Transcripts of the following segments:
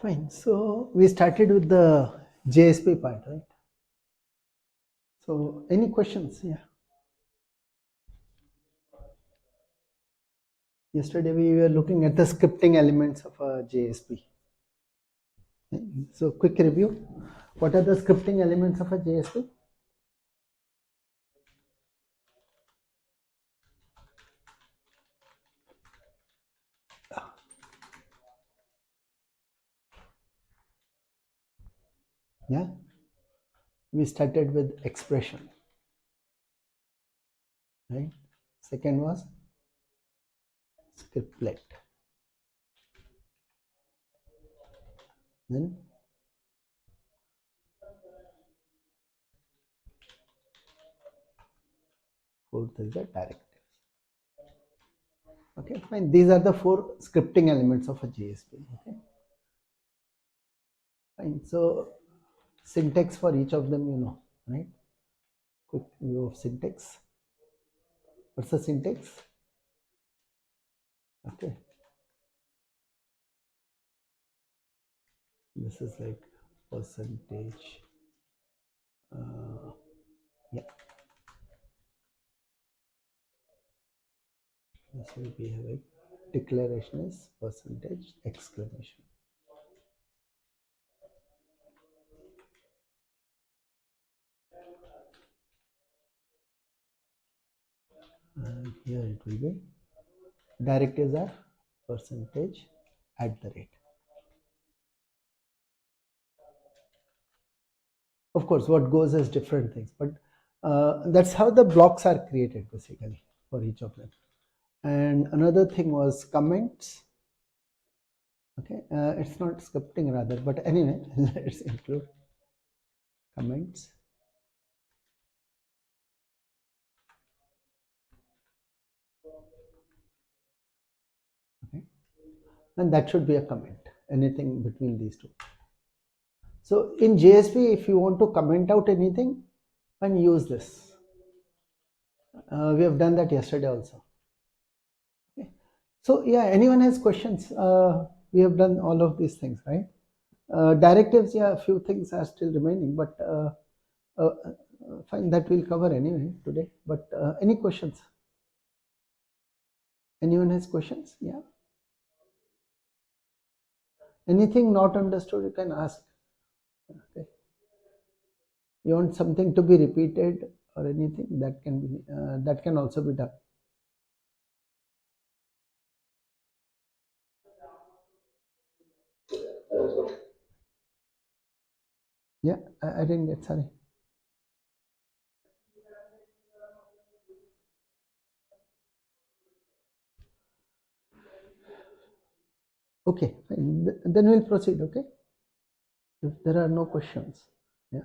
Fine. So we started with the JSP part, right? So any questions? Yeah. Yesterday we were looking at the scripting elements of a JSP. So quick review. What are the scripting elements of a JSP? Yeah. We started with expression, right? Second was scriptlet. Then fourth is the directives. Okay, fine. These are the four scripting elements of a JSP. Okay. Fine. So syntax for each of them, you know, right? Quick view of syntax. What's the syntax? Okay. This is like percentage. Yeah. This will be having declaration is percentage exclamation. And here it will be directives are percentage at the rate. Of course, what goes as different things, but that's how the blocks are created basically for each of them. And another thing was comments. Okay, it's not scripting rather, but anyway, let's include comments. Okay, and that should be a comment, anything between these two. So in JSP, if you want to comment out anything, and use this. We have done that yesterday also. Okay. So yeah, anyone has questions? We have done all of these things, right? Directives, yeah, a few things are still remaining, but fine, that we'll cover anyway today. But any questions? Anyone has questions? Yeah. Anything not understood, you can ask. Okay. You want something to be repeated or anything that can be that can also be done. Yeah, I didn't get, sorry. Okay, fine. Then we'll proceed. Okay, if there are no questions. Yeah.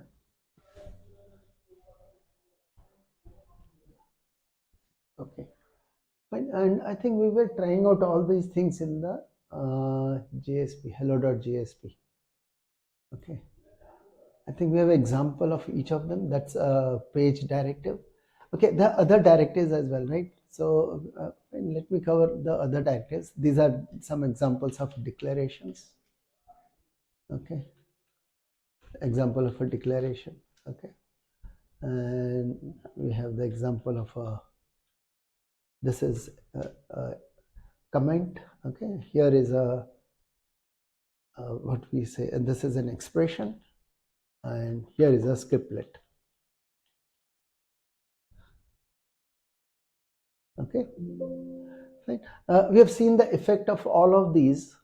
Okay, fine. And I think we were trying out all these things in the JSP, hello.jsp. Okay, I think we have an example of each of them. That's a page directive. Okay, the other directives as well, right? So let me cover the other directives. These are some examples of declarations. Okay, example of a declaration. Okay, and we have the example of a, this is a comment. Okay, here is a what we say, and this is an expression, and here is a scriptlet. Okay, fine. We have seen the effect of all of these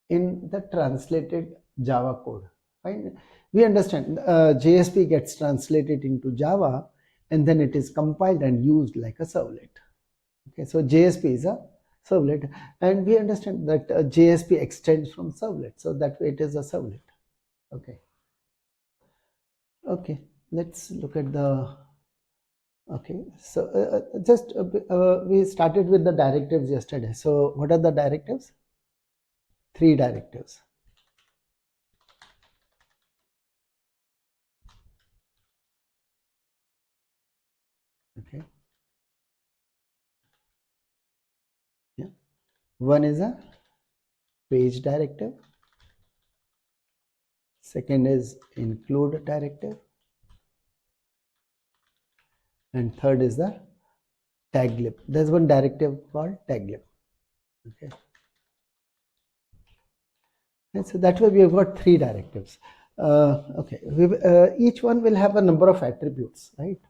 in the translated Java code. Fine. We understand JSP gets translated into Java, and then it is compiled and used like a servlet. Okay, so JSP is a servlet, and we understand that JSP extends from servlet, so that way it is a servlet. Okay. Okay, let's look at the. Okay, so just we started with the directives yesterday. So what are the directives? 3 directives. Okay. Yeah. One is a page directive. second is include directive, and third is the tag lib. There's one directive called tag lib. Okay, and so that way we have got three directives. Okay, each one will have a number of attributes, right?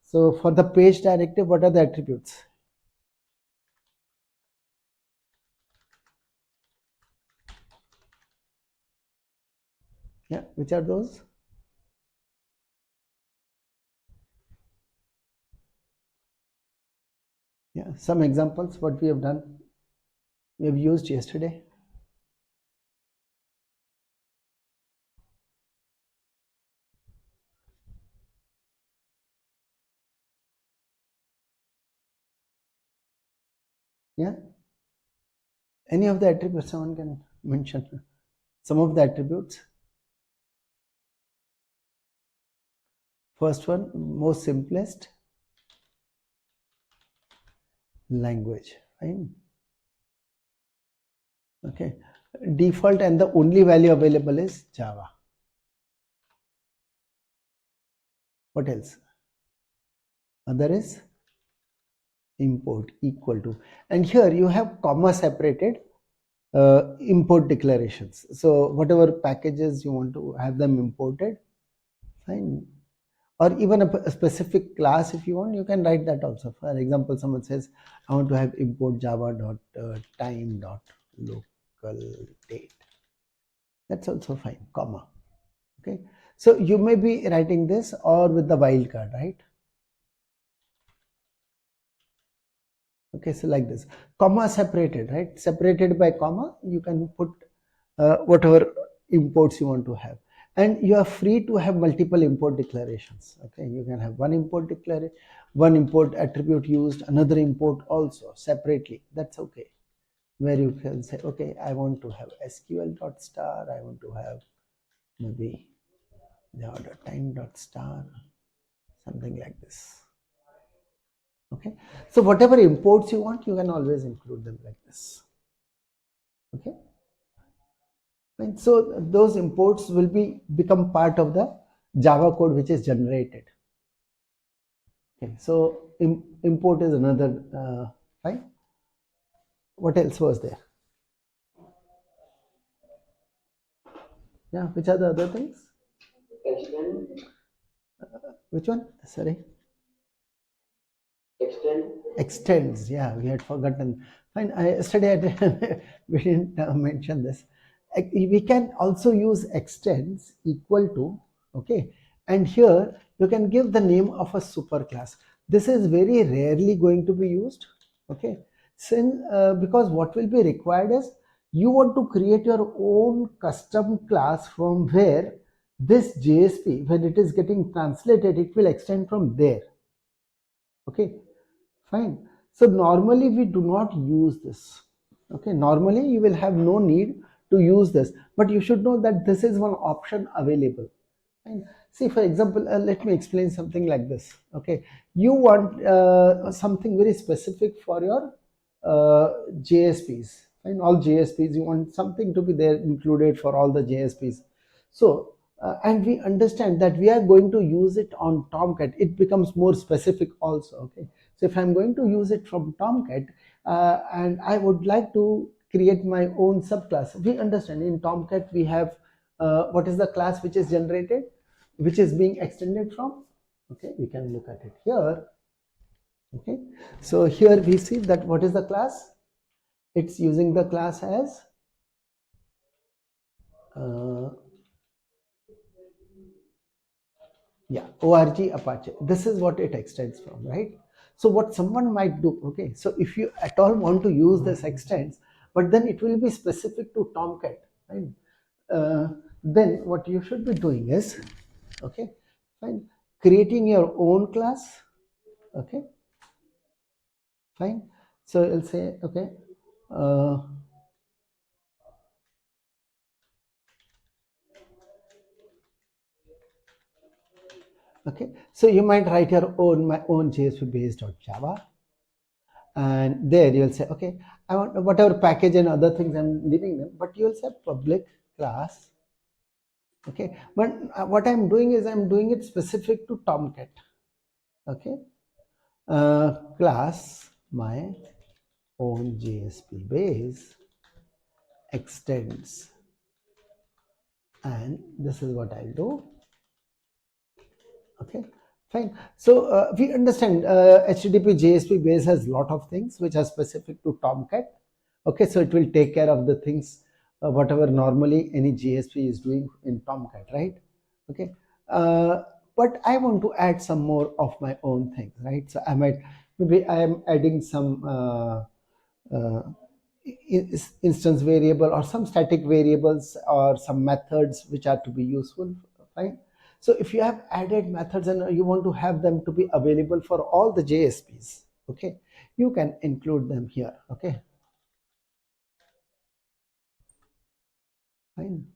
So for the page directive, what are the attributes? Yeah, which are those? Yeah, some examples what we have done, we have used yesterday. Yeah, any of the attributes someone can mention. Some of the attributes. First one, most simplest, language, fine. Okay, default and the only value available is Java. What else? Other is import equal to, and here you have comma separated import declarations. So whatever packages you want to have them imported, fine. Or even a specific class, if you want, you can write that also. For example, someone says, I want to have import java.time.local date. That's also fine, comma. Okay, so you may be writing this or with the wildcard, right? Okay, so like this, comma separated, right? Separated by comma, you can put whatever imports you want to have, and you are free to have multiple import declarations. Okay, you can have one import declaration, one import attribute used, another import also separately. That's okay. Where you can say, okay, I want to have sql.star, I want to have maybe java.time.star, something like this. Okay, so whatever imports you want, you can always include them like this. Okay, and so those imports will become part of the Java code which is generated. Okay, so import is another fine. What else was there? Yeah, which are the other things? Which one? Sorry. Extends. Yeah, we had forgotten. Fine. Yesterday we didn't mention this. We can also use extends equal to. Okay, and here you can give the name of a superclass. This is very rarely going to be used. Okay, since because what will be required is you want to create your own custom class from where this JSP, when it is getting translated, it will extend from there. Okay, fine. So normally we do not use this. Okay, normally you will have no need to use this, but you should know that this is one option available. Fine. See, for example, let me explain something like this. Okay, you want something very specific for your JSPs. Fine, all JSPs, you want something to be there included for all the JSPs. So and we understand that we are going to use it on Tomcat. It becomes more specific also. Okay, so if I'm going to use it from Tomcat and I would like to create my own subclass, we understand in Tomcat we have what is the class which is generated, which is being extended from. Okay, we can look at it here. Okay, so here we see that what is the class? It's using the class as yeah, org Apache. This is what it extends from, right? So what someone might do, okay, so if you at all want to use this extends, but then it will be specific to Tomcat, right? Then what you should be doing is, okay, fine, creating your own class. Okay, fine. So I'll say, okay, okay, so you might write your own, my own JSP based on Java, and there you'll say, okay, I want whatever package and other things I'm leaving them, but you'll say public class Okay, but what I'm doing is I'm doing it specific to Tomcat. Okay, class my own JSP base extends, and this is what I'll do. Okay, fine. So we understand HTTP JSP base has a lot of things which are specific to Tomcat. Okay, so it will take care of the things whatever normally any JSP is doing in Tomcat, right? Okay, but I want to add some more of my own things, right? So maybe I am adding some uh, instance variable or some static variables or some methods which are to be useful, fine. So if you have added methods and you want to have them to be available for all the JSPs, okay, you can include them here. Okay, fine.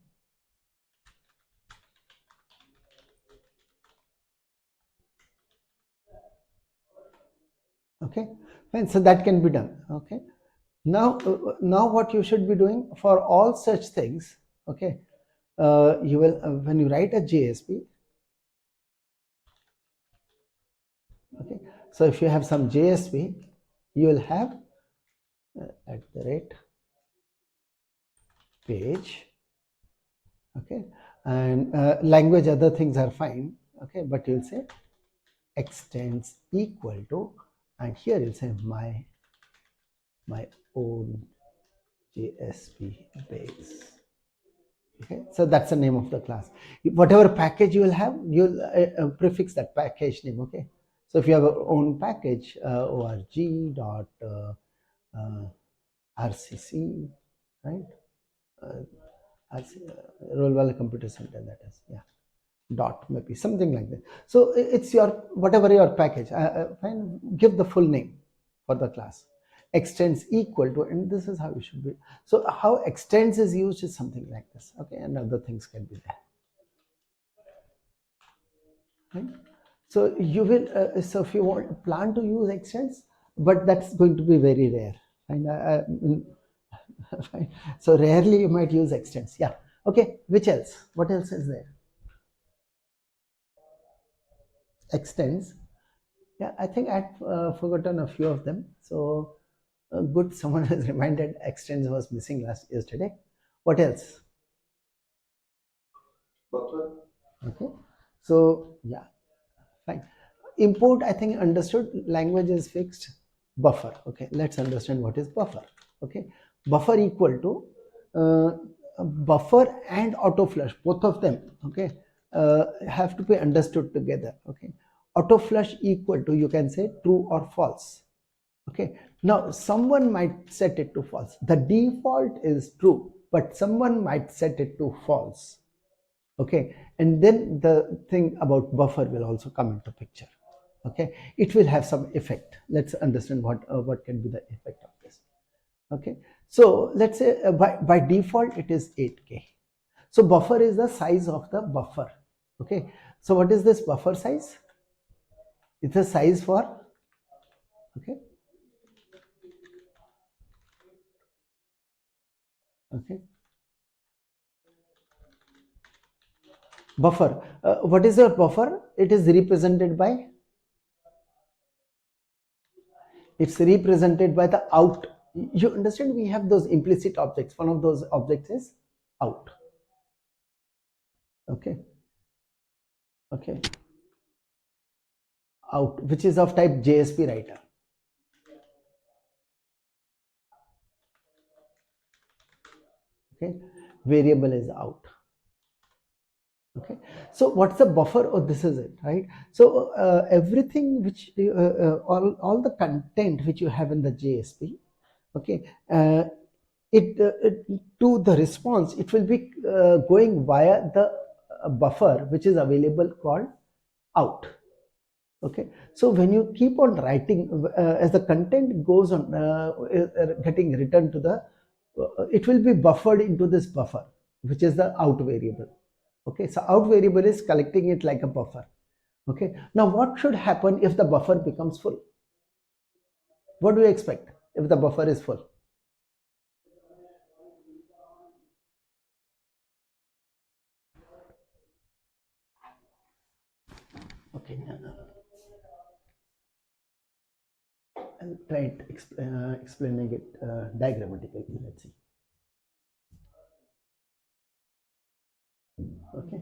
Okay, fine. So that can be done. Okay, now what you should be doing for all such things, okay, you will when you write a JSP, okay, so if you have some JSP, you will have at the rate page, okay, and language other things are fine, okay, but you'll say extends equal to, and here you'll say my own JSP base. Okay, so that's the name of the class. Whatever package you will have, you'll prefix that package name. Okay, so if you have your own package, org.rcc, right? Rollwell Computer Center, that is, yeah, dot maybe something like that. So it's your whatever your package. Fine, give the full name for the class. Extends equal to, and this is how you should be. So how extends is used is something like this. Okay, and other things can be there. Right? So you will. So if you want plan to use extends, but that's going to be very rare. And fine. So rarely you might use extends. Yeah. Okay. Which else? What else is there? Extends. Yeah, I think I'd forgotten a few of them. So good, someone has reminded extends was missing yesterday. What else? Buffer. Okay. So yeah, fine. Import, I think understood. Language is fixed. Buffer. Okay, let's understand what is buffer. Okay, buffer equal to buffer and auto flush, both of them. Okay, have to be understood together. Okay, auto flush equal to, you can say true or false. Okay, now someone might set it to false. The default is true, but someone might set it to false. Okay, and then the thing about buffer will also come into picture. Okay, it will have some effect. Let's understand what can be the effect of this. Okay, so let's say by default it is 8K. So buffer is the size of the buffer. Okay, so what is this buffer size? It's a size for, okay, okay, buffer. What is a buffer? It is represented by, it's represented by the out. You understand, we have those implicit objects. One of those objects is out. Okay, okay, out, which is of type JSP writer. Okay, variable is out. Okay, so what's the buffer? Oh, this is it, right? So everything which all the content which you have in the JSP, okay, it to the response, it will be going via the buffer which is available called out. Okay, so when you keep on writing, as the content goes on getting returned to the it will be buffered into this buffer, which is the out variable. Okay, so out variable is collecting it like a buffer. Okay, now what should happen if the buffer becomes full? What do you expect if the buffer is full? Okay, I'll try it explaining it diagrammatically. Let's see. Okay,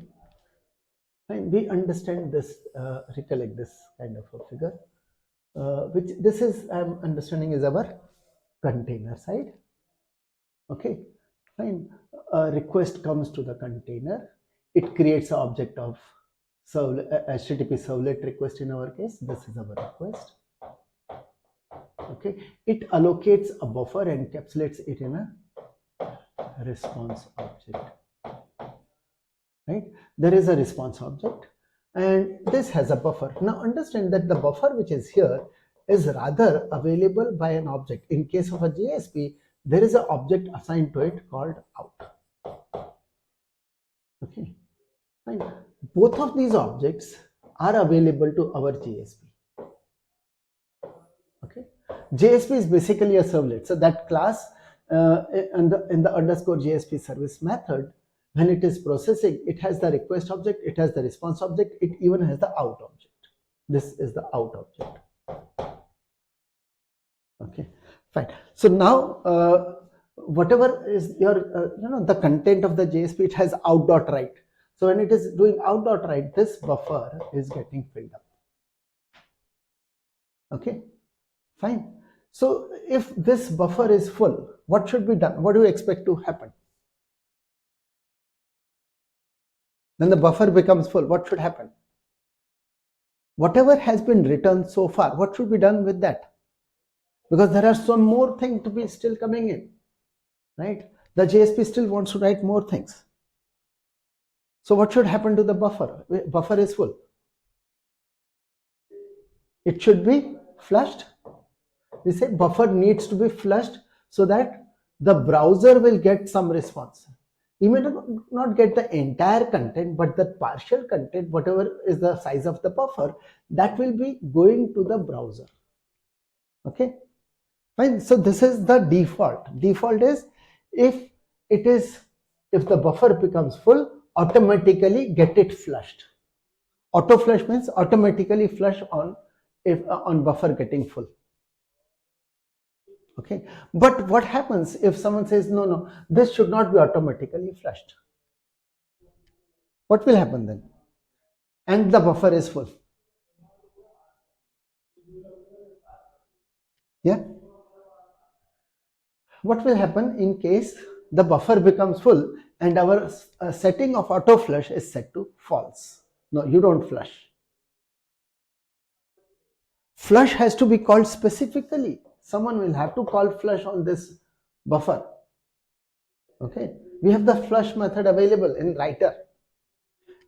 fine. We understand this, recollect this kind of a figure, which this is I'm understanding is our container side. Okay, fine. A request comes to the container. It creates an object of HTTP servlet request in our case. This is our request. Okay, it allocates a buffer and encapsulates it in a response object. Right? There is a response object, and this has a buffer. Now understand that the buffer which is here is rather available by an object. In case of a JSP, there is an object assigned to it called out. Okay, fine. Both of these objects are available to our JSP. Okay, JSP is basically a servlet. So that class in the underscore JSP service method, when it is processing, it has the request object, it has the response object, it even has the out object. This is the out object. Okay, fine. So now whatever is your the content of the JSP, it has out.write. So when it is doing out.write, this buffer is getting filled up. Okay, fine. So if this buffer is full, what should be done? What do you expect to happen? When the buffer becomes full, what should happen? Whatever has been written so far, what should be done with that? Because there are some more things to be still coming in, right? The JSP still wants to write more things. So what should happen to the buffer? Buffer is full. It should be flushed. We say buffer needs to be flushed so that the browser will get some response. You may not get the entire content, but the partial content, whatever is the size of the buffer, that will be going to the browser. Okay, fine. So this is the default. Default is if the buffer becomes full, automatically get it flushed. Auto flush means automatically flush on buffer getting full. Okay, but what happens if someone says no, this should not be automatically flushed? What will happen then? And the buffer is full. Yeah, what will happen in case the buffer becomes full and our setting of auto flush is set to false? No, you don't flush. Flush has to be called specifically. Someone will have to call flush on this buffer. Okay, we have the flush method available in writer.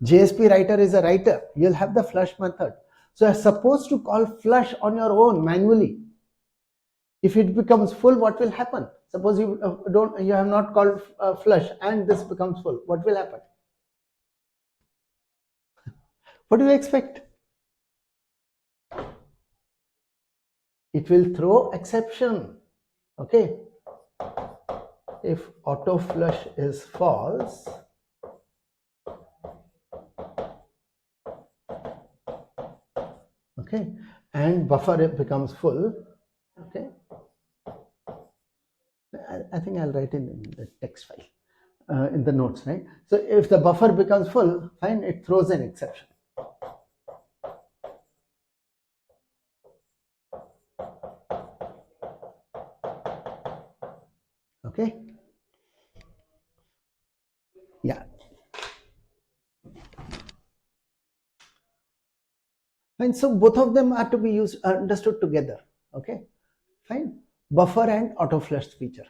JSP writer is a writer. You'll have the flush method. So you're supposed to call flush on your own manually. If it becomes full, what will happen? Suppose you have not called flush and this becomes full. What will happen? What do you expect? It will throw exception. Okay. If auto flush is false, okay, and buffer becomes full, okay, I think I'll write in the text file in the notes, right? So if the buffer becomes full, fine, it throws an exception. Okay, yeah, fine. So both of them are to be understood together. Okay, fine. Buffer and auto flush feature.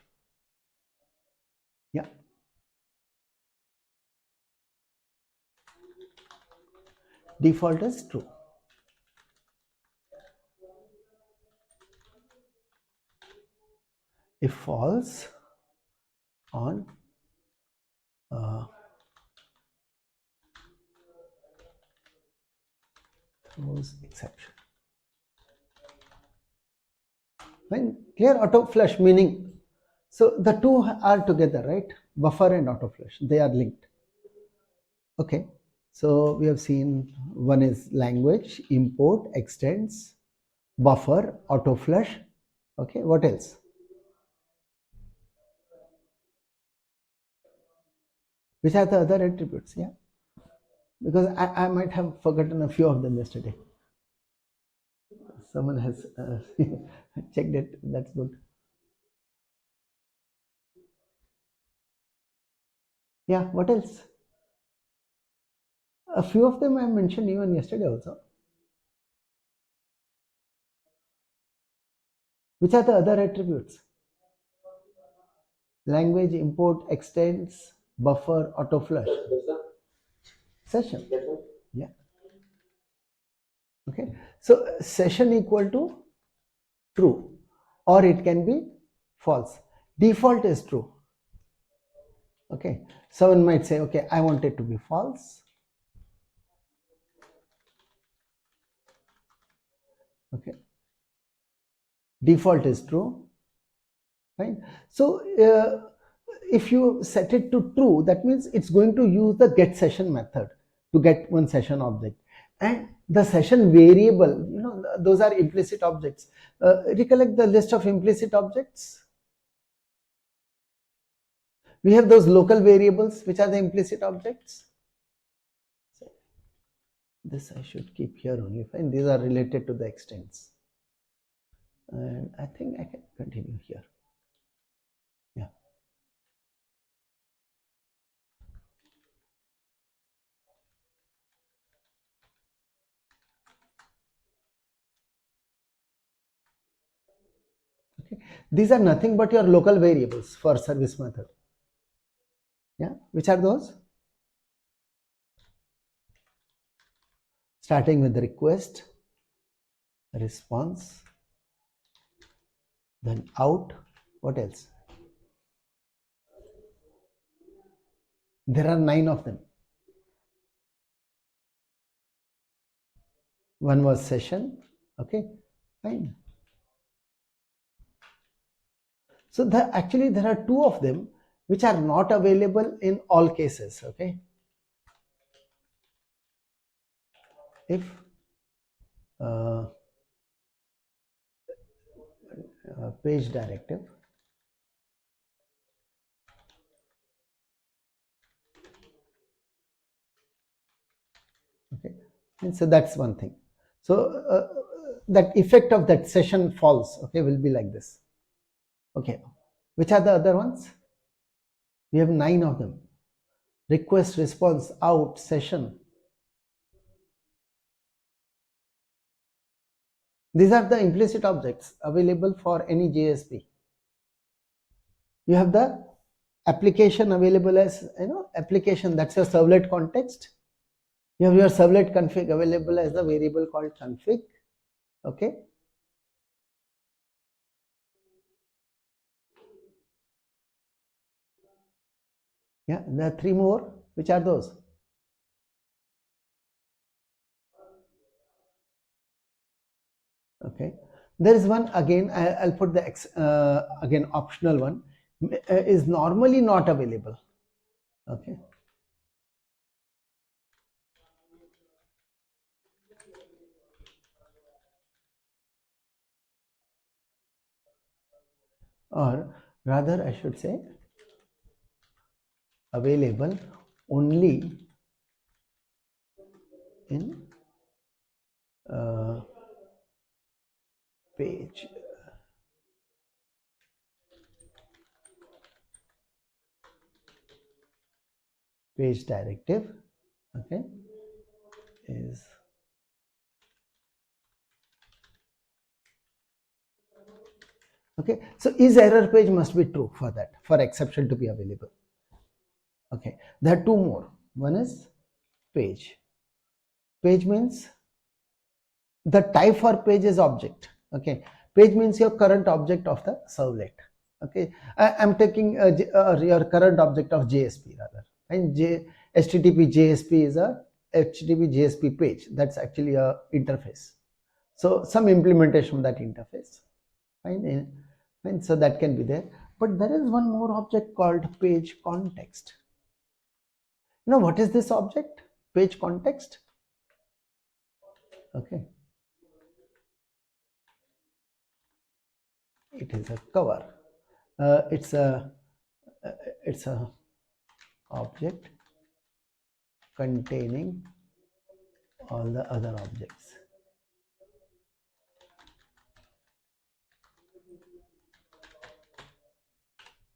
Yeah. Default is true. If false, on throws exception. When clear, auto flush meaning, so the two are together, right? Buffer and auto flush, they are linked. Okay, So we have seen one is language, import, extends, buffer, auto flush. Okay, what else? Which are the other attributes? Yeah, because I might have forgotten a few of them yesterday. Someone has checked it. That's good. Yeah, what else? A few of them I mentioned even yesterday also. Which are the other attributes? Language, import, extends, buffer, auto flush. Session. Yeah. Okay. So session equal to true, or it can be false. Default is true. Okay. Someone might say, okay, I want it to be false. Okay. Default is true. Right. So if you set it to true, that means it's going to use the get session method to get one session object, and the session variable, those are implicit objects. Recollect the list of implicit objects. We have those local variables, which are the implicit objects. So this I should keep here only. Fine. These are related to the extents, and I think I can continue here. Yeah. Okay. These are nothing but your local variables for service method. Yeah. Which are those? Starting with the request, response, then out. What else? There are 9 of them. One was session. Okay, fine. So actually there are 2 of them which are not available in all cases. Okay, if page directive, okay, and so that's one thing. So that effect of that session false, okay, will be like this. Okay, which are the other ones? We have 9 of them: request, response, out, session. These are the implicit objects available for any JSP. You have the application available as, application, that's your servlet context. You have your servlet config available as the variable called config. Okay. Yeah, there are 3 more. Which are those? Okay. There is one again, I'll put the again optional one, is normally not available. Okay. Or rather I should say available only in page directive. Okay, is okay. So is error page must be true for that, for exception to be available. Okay, there are 2 more. One is page. Page means the type for page is object. Okay, page means your current object of the servlet. Okay, I'm taking your current object of JSP rather, and HTTP JSP is a HTTP JSP page. That's actually a interface. So some implementation of that interface. Fine, fine. So that can be there. But there is one more object called page context. What is this object? page context. Okay, it is a cover. It's a object containing all the other objects.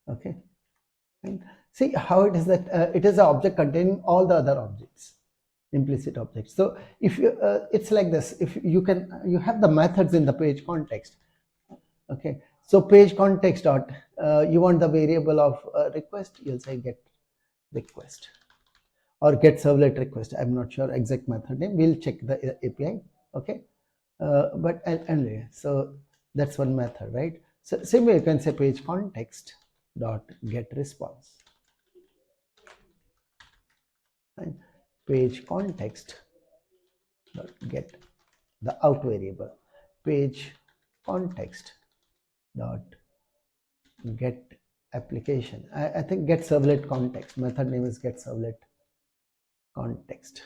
Okay, and see how it is that it is an object containing all the other objects, implicit objects. So if you it's like this, if you have the methods in the page context. Okay, so page context dot you want the variable of request, you'll say get request or get servlet request. I'm not sure exact method name, we'll check the API. Okay, but anyway, so that's one method, right? So same way you can say page context dot get response, and page context dot get the out variable, page context dot get application. I think get servlet context, method name is get servlet context.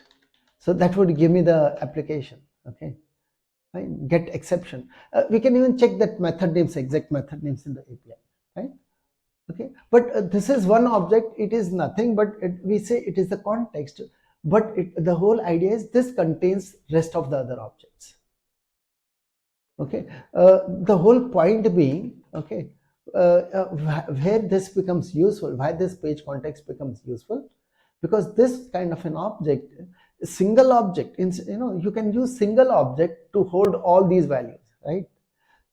So that would give me the application. Okay, fine. Get exception. We can even check that method names, exact method names in the API. Right? Okay, but this is one object. It is nothing but we say it is the context, but the whole idea is this contains rest of the other objects. Okay, the whole point being, okay, where this becomes useful, why this page context becomes useful, because this kind of an object, single object, you can use single object to hold all these values, right?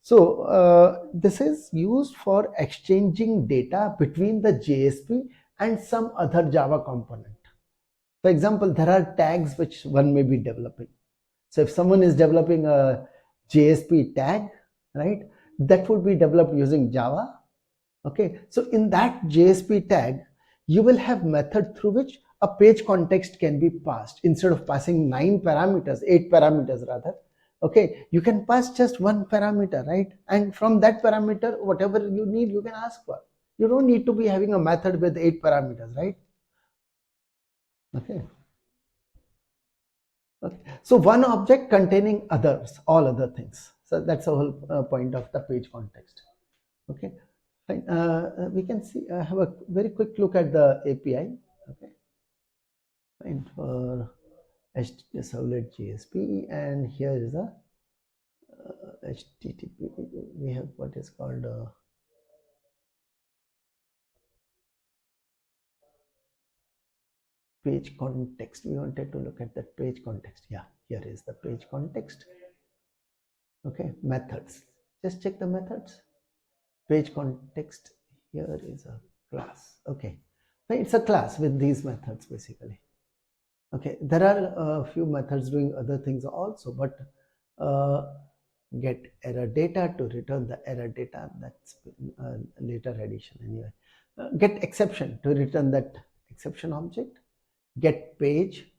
So this is used for exchanging data between the JSP and some other Java component. For example, there are tags which one may be developing. So if someone is developing a JSP tag, right, that would be developed using Java. Okay, so in that JSP tag, you will have method through which a page context can be passed. Instead of passing 9 parameters, 8 parameters rather, okay, you can pass just one parameter, right? And from that parameter, whatever you need, you can ask for. You don't need to be having a method with 8 parameters, right? Okay. Okay. So one object containing others, all other things. So that's the whole point of the page context. Okay. Fine. We can see, have a very quick look at the API. Okay. Fine, for servlet JSP, and here is a HTTP. We have what is called page context. We wanted to look at that page context. Yeah, here is the page context. Okay, methods. Just check the methods. Page context, here is a class. Okay, it's a class with these methods basically. Okay, there are a few methods doing other things also, but get error data to return the error data, that's later addition anyway. Get exception to return that exception object. Get page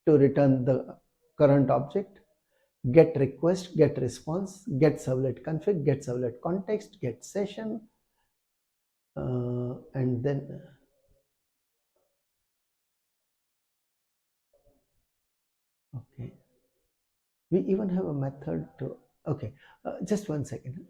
to return the current object. Get request, get response, get servlet config, get servlet context, get session, and then okay, we even have a method to, okay, just one second.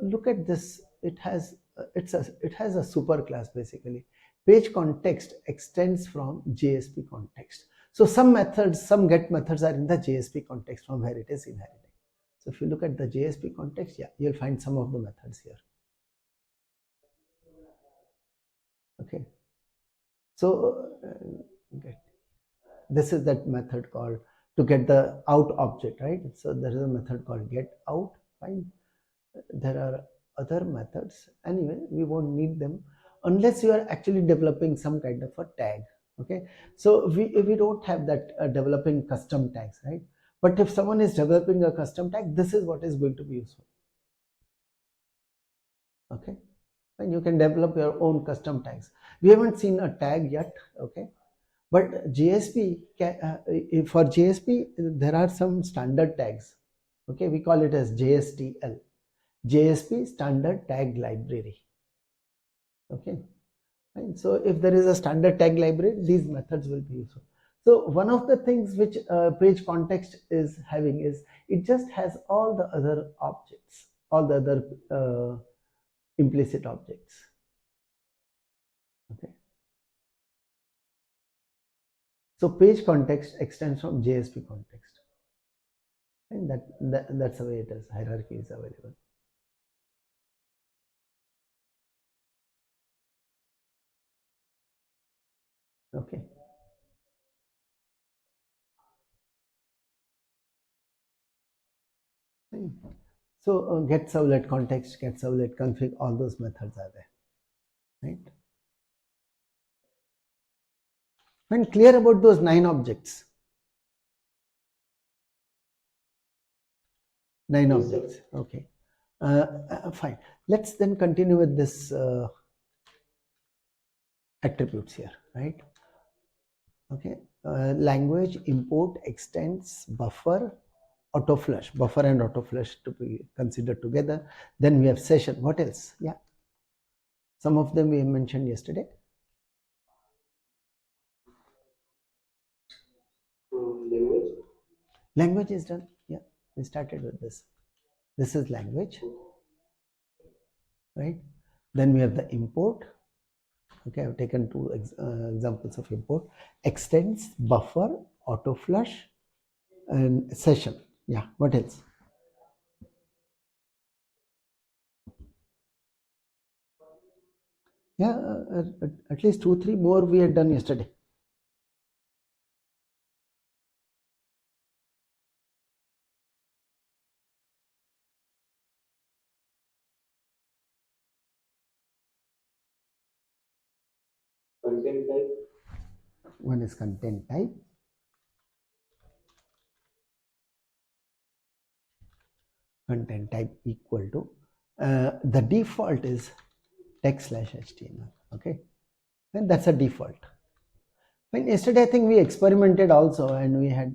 Look at this. It has a super class basically. Page context extends from JSP context. So some methods, some get methods are in the JSP context from where it is inheriting. So if you look at the JSP context, yeah, you'll find some of the methods here. Okay. So this is that method called to get the out object, right? So there is a method called get out. Fine. There are other methods. Anyway, we won't need them unless you are actually developing some kind of a tag. Okay. So we don't have that developing custom tags, right? But if someone is developing a custom tag, this is what is going to be useful. Okay. And you can develop your own custom tags. We haven't seen a tag yet. Okay. But JSP, for JSP, there are some standard tags. Okay, we call it as JSTL, JSP Standard Tag Library. Okay, and so if there is a standard tag library, these methods will be useful. So one of the things which page context is having is it just has all the other objects, all the other implicit objects. Okay. So page context extends from JSP context, and that's the way it is. Hierarchy is available. Okay. So get servlet context, get servlet config, all those methods are there, right? When clear about those 9 objects, 9 objects. Okay, fine. Let's then continue with this attributes here, right? Okay, language, import, extends, buffer, auto flush, buffer and auto flush to be considered together. Then we have session. What else? Yeah, some of them we mentioned yesterday. Language is done. Yeah, we started with this. This is language, right? Then we have the import. Okay, I've taken 2 examples of import. Extends, buffer, auto flush, and session. Yeah, what else? Yeah, at least 2-3 more we had done yesterday. Content type. One is content type. Content type equal to the default is text/html. Okay, and that's a default. And yesterday I think we experimented also, and we had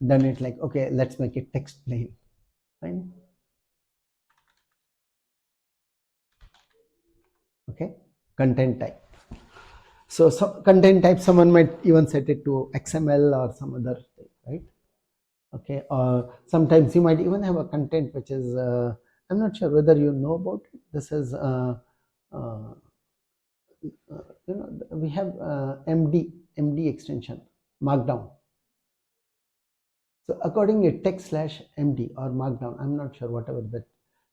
done it like, okay, let's make it text plain. Fine. Okay, content type. So content type, someone might even set it to XML or some other thing, right? Okay, or sometimes you might even have a content which is I'm not sure whether you know about it. This is you know, we have MD extension, markdown. So according to text/MD or markdown, I'm not sure, whatever that.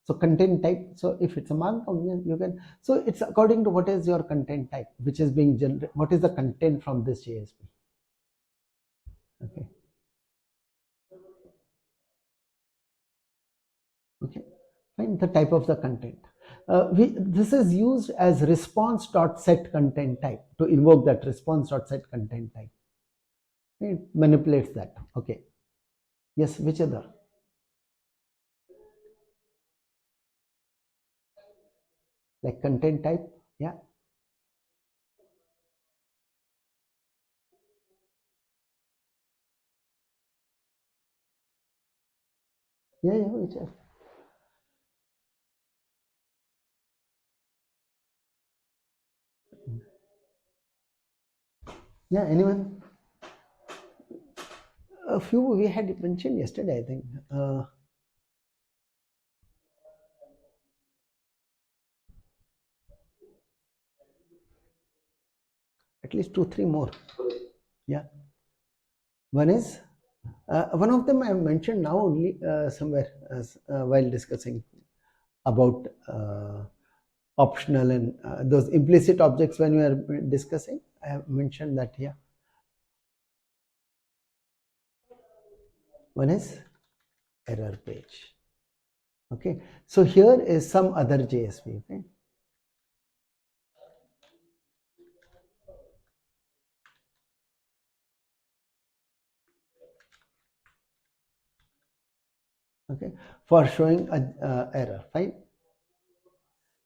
So content type, so if it's a markdown, you can, so it's according to what is your content type, which is being generated, what is the content from this JSP. Okay. Okay, fine, the type of the content. This is used as response.set content type to invoke that response.set content type. It manipulates that. Okay. Yes, which other? Like content type, yeah. Yeah, which other? Yeah, anyone? A few we had mentioned yesterday, I think. At least 2-3 more. Yeah. One is, one of them I have mentioned now only somewhere while discussing about optional and those implicit objects when we are discussing. I have mentioned that here. One is error page. Okay, so here is some other JSP. Okay. Okay, for showing a error. Fine.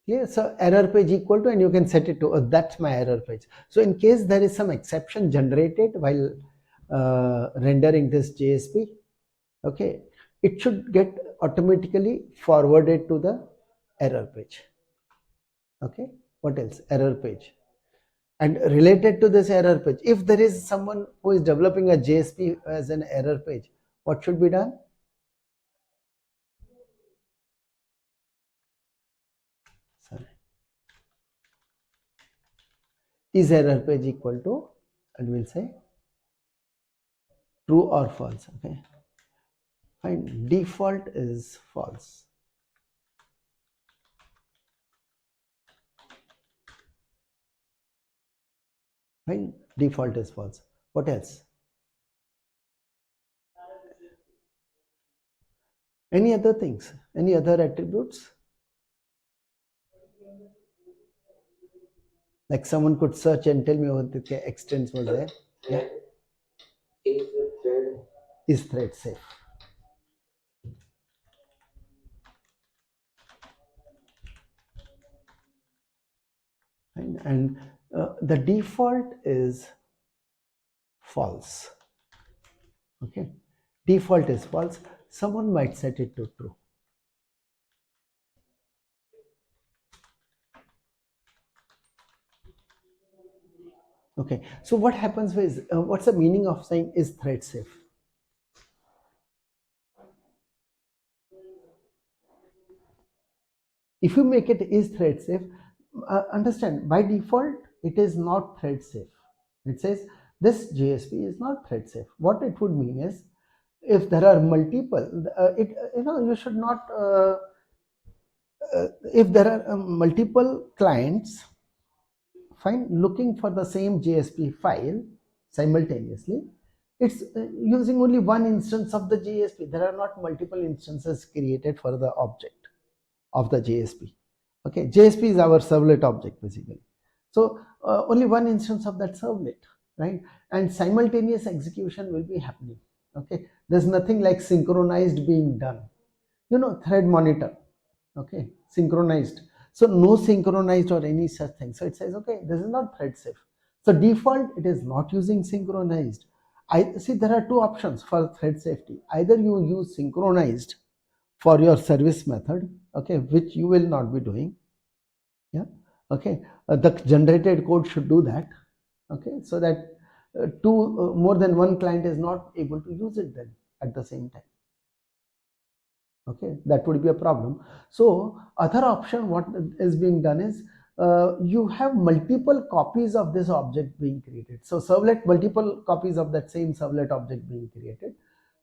Yeah, so error page equal to, and you can set it to, that's my error page. So in case there is some exception generated while rendering this JSP, okay, it should get automatically forwarded to the error page. Okay, what else? Error page. And related to this error page, if there is someone who is developing a JSP as an error page, what should be done? Sorry. Is error page equal to, and we'll say true or false. Okay, fine. Default is false. Fine. Default is false. What else? Any other things? Any other attributes? Like someone could search and tell me what the extents was there. Yeah. Is thread safe? And the default is false. Okay, default is false. Someone might set it to true. Okay, so what happens is, what's the meaning of saying is thread safe? If you make it is thread safe, understand by default it is not thread safe. It says this JSP is not thread safe. What it would mean is, if there are multiple, you should not. If there are multiple clients, fine, looking for the same JSP file simultaneously, it's using only one instance of the JSP. There are not multiple instances created for the object of the JSP. Okay, JSP is our servlet object basically. So only one instance of that servlet, right? And simultaneous execution will be happening. Okay, there's nothing like synchronized being done. Thread monitor. Okay, synchronized. So no synchronized or any such thing. So it says, okay, this is not thread safe. So default, it is not using synchronized. I see there are two options for thread safety. Either you use synchronized for your service method, okay, which you will not be doing. Yeah, okay. The generated code should do that. Okay, so that more than one client is not able to use it then at the same time. Okay, that would be a problem. So other option what is being done is, you have multiple copies of this object being created. So servlet, multiple copies of that same servlet object being created.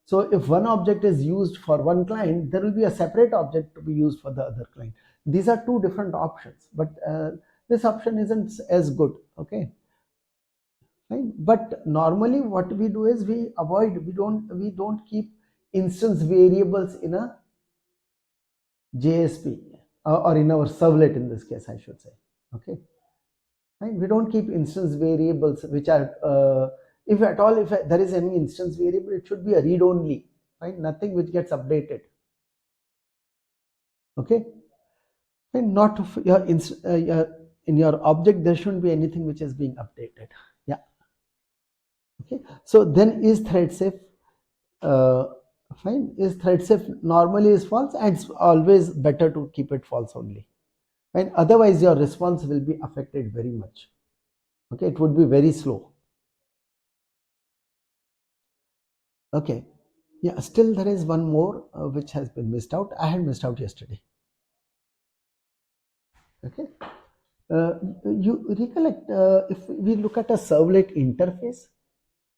So if one object is used for one client, there will be a separate object to be used for the other client. These are two different options, but this option isn't as good. Okay, fine. But normally what we do is we don't keep instance variables in a JSP, or in our servlet in this case, I should say. Okay, right? We don't keep instance variables which are, if at all, if there is any instance variable, it should be a read only, right? Nothing which gets updated. Okay, and not in your object, there shouldn't be anything which is being updated. Yeah. Okay, so then is thread safe? Fine. Is thread safe normally is false, and it's always better to keep it false only. And otherwise your response will be affected very much. Okay, it would be very slow. Okay, yeah, still there is one more which has been missed out. I had missed out yesterday. Okay, you recollect, if we look at a servlet interface,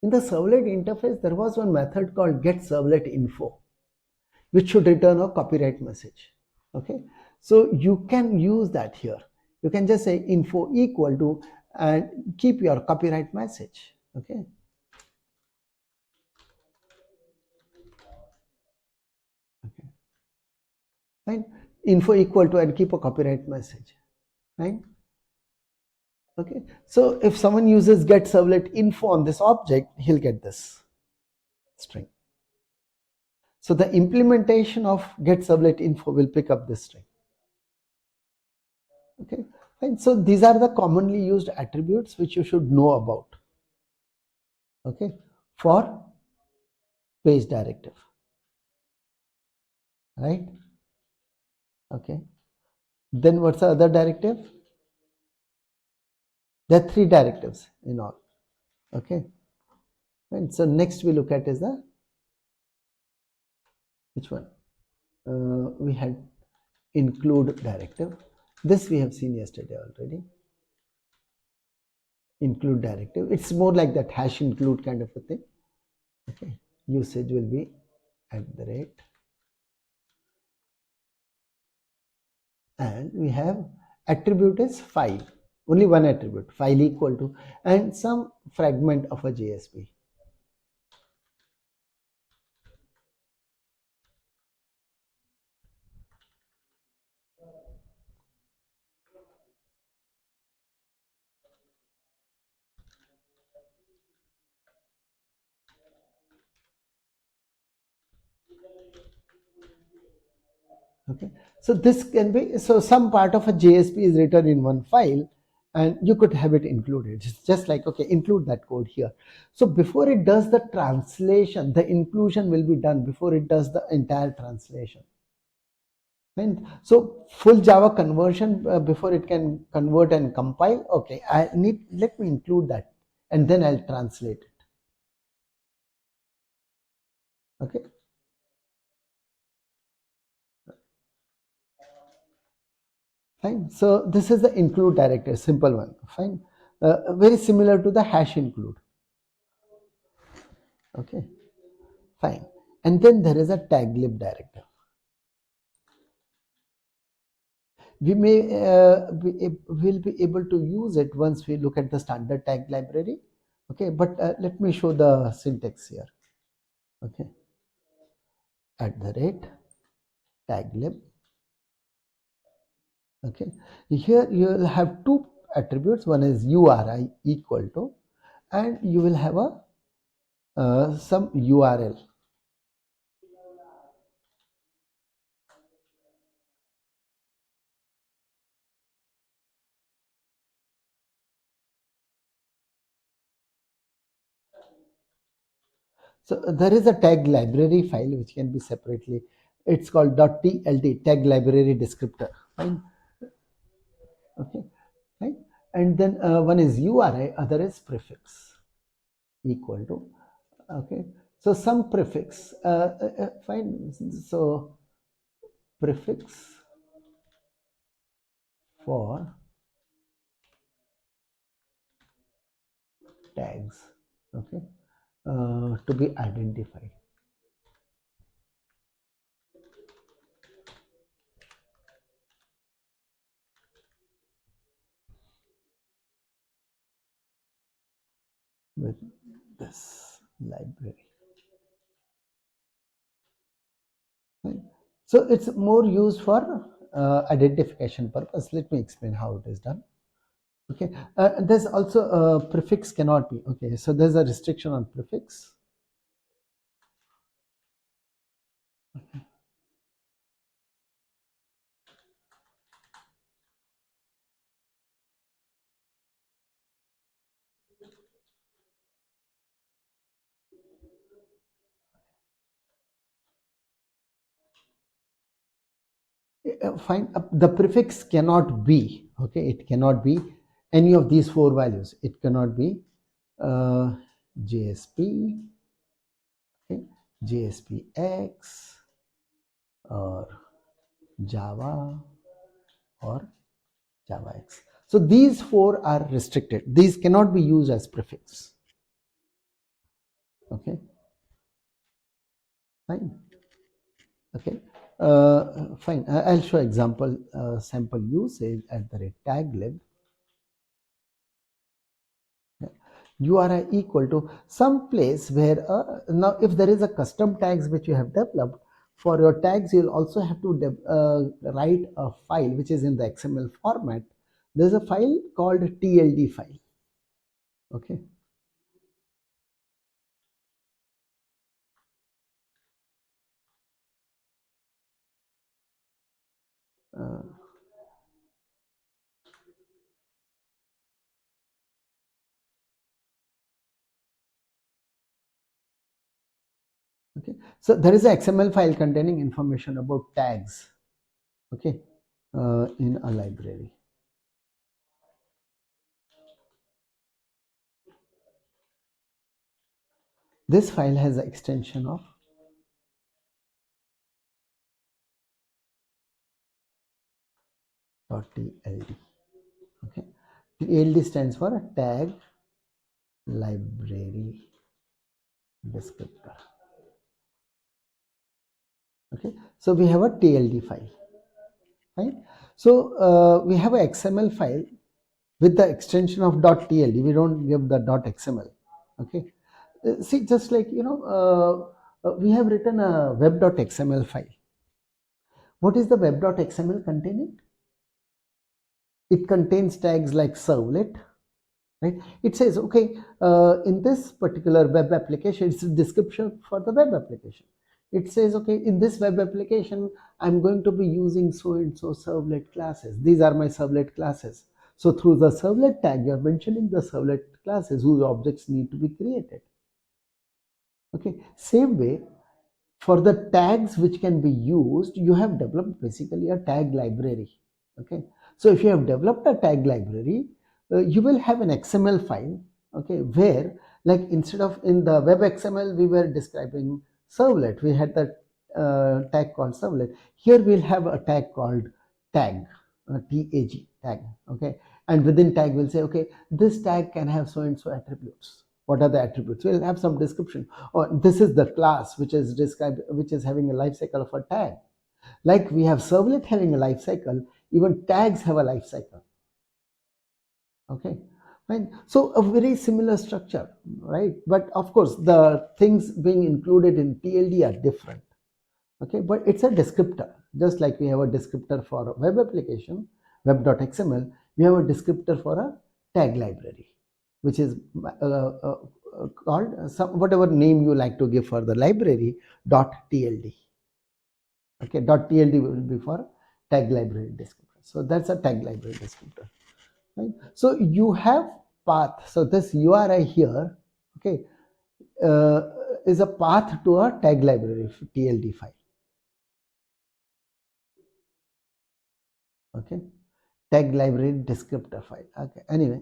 in the servlet interface there was one method called get servlet info, which should return a copyright message. Okay, so you can use that here. You can just say info equal to and keep your copyright message. Okay, okay, fine. Info equal to and keep a copyright message, right? Okay, so if someone uses get servlet info on this object, he'll get this string. So the implementation of get servlet info will pick up this string. Okay, and so these are the commonly used attributes which you should know about. Okay, for page directive, right? Okay, then what's the other directive? There are 3 directives in all. Okay, and so next we look at is the which one? We had include directive. This we have seen yesterday already. Include directive. It's more like that hash include kind of a thing. Okay, usage will be @ and we have attribute is file, only one attribute, file equal to, and some fragment of a JSP. Okay, so this can be, so some part of a JSP is written in one file and you could have it included. It's just like, okay, include that code here. So before it does the translation, the inclusion will be done before it does the entire translation. And so full Java conversion before it can convert and compile. Okay, let me include that and then I'll translate it. Okay. Fine. So this is the include directive, simple one. Fine. Very similar to the hash include. Okay. Fine. And then there is a taglib directive. We will be able to use it once we look at the standard tag library. Okay, but let me show the syntax here. Okay, @ taglib. Okay, here you will have 2 attributes. One is URI equal to, and you will have a some URL. So there is a tag library file which can be separately. It's called .tld, tag library descriptor. Fine. Okay, right. And then one is URI, other is prefix equal to. Okay, so some prefix. Fine. So prefix for tags. Okay, to be identified. With this library. Right. So it's more used for identification purpose. Let me explain how it is done. Okay, there's also a prefix cannot be. Okay, so there's a restriction on prefix. Fine, the prefix cannot be, okay, it cannot be any of these 4 values. It cannot be JSP, okay, JSPX or Java or JavaX. So these 4 are restricted. These cannot be used as prefix. Okay, fine. Okay, fine. I'll show example sample usage @ taglib. URI equal to some place where now if there is a custom tags which you have developed for your tags, you'll also have to write a file which is in the XML format. There's a file called TLD file. Okay, okay, so there is an XML file containing information about tags, okay, in a library. This file has an extension of .tld. Okay, TLD stands for a tag library descriptor. Okay, so we have a TLD file, right? So we have a XML file with the extension of .tld. We don't give the .xml. Okay, see, just like we have written a web.xml file. What is the web.xml containing? It contains tags like servlet, right? It says, okay, in this particular web application, it's a description for the web application. It says, okay, in this web application, I'm going to be using so and so servlet classes. These are my servlet classes. So through the servlet tag, you're mentioning the servlet classes whose objects need to be created. Okay, same way, for the tags which can be used, you have developed basically a tag library. Okay, so if you have developed a tag library, you will have an XML file, okay, where, like, instead of in the web XML we were describing servlet, we had that tag called servlet. Here we'll have a tag called tag, tag, okay, and within tag we'll say, okay, this tag can have so and so attributes. What are the attributes? We'll have some description. Or this is the class which is described, which is having a life cycle of a tag. Like we have servlet having a life cycle, even tags have a life cycle. Okay, fine. So a very similar structure, right? But of course, the things being included in TLD are different. Okay, but it's a descriptor. Just like we have a descriptor for a web application, web.xml, we have a descriptor for a tag library, which is called whatever name you like to give for the library, .tld. Okay, .tld will be for tag library descriptor. So that's a tag library descriptor. Right? So you have path. So this URI here, okay, is a path to a tag library TLD file. Okay, tag library descriptor file. Okay, anyway,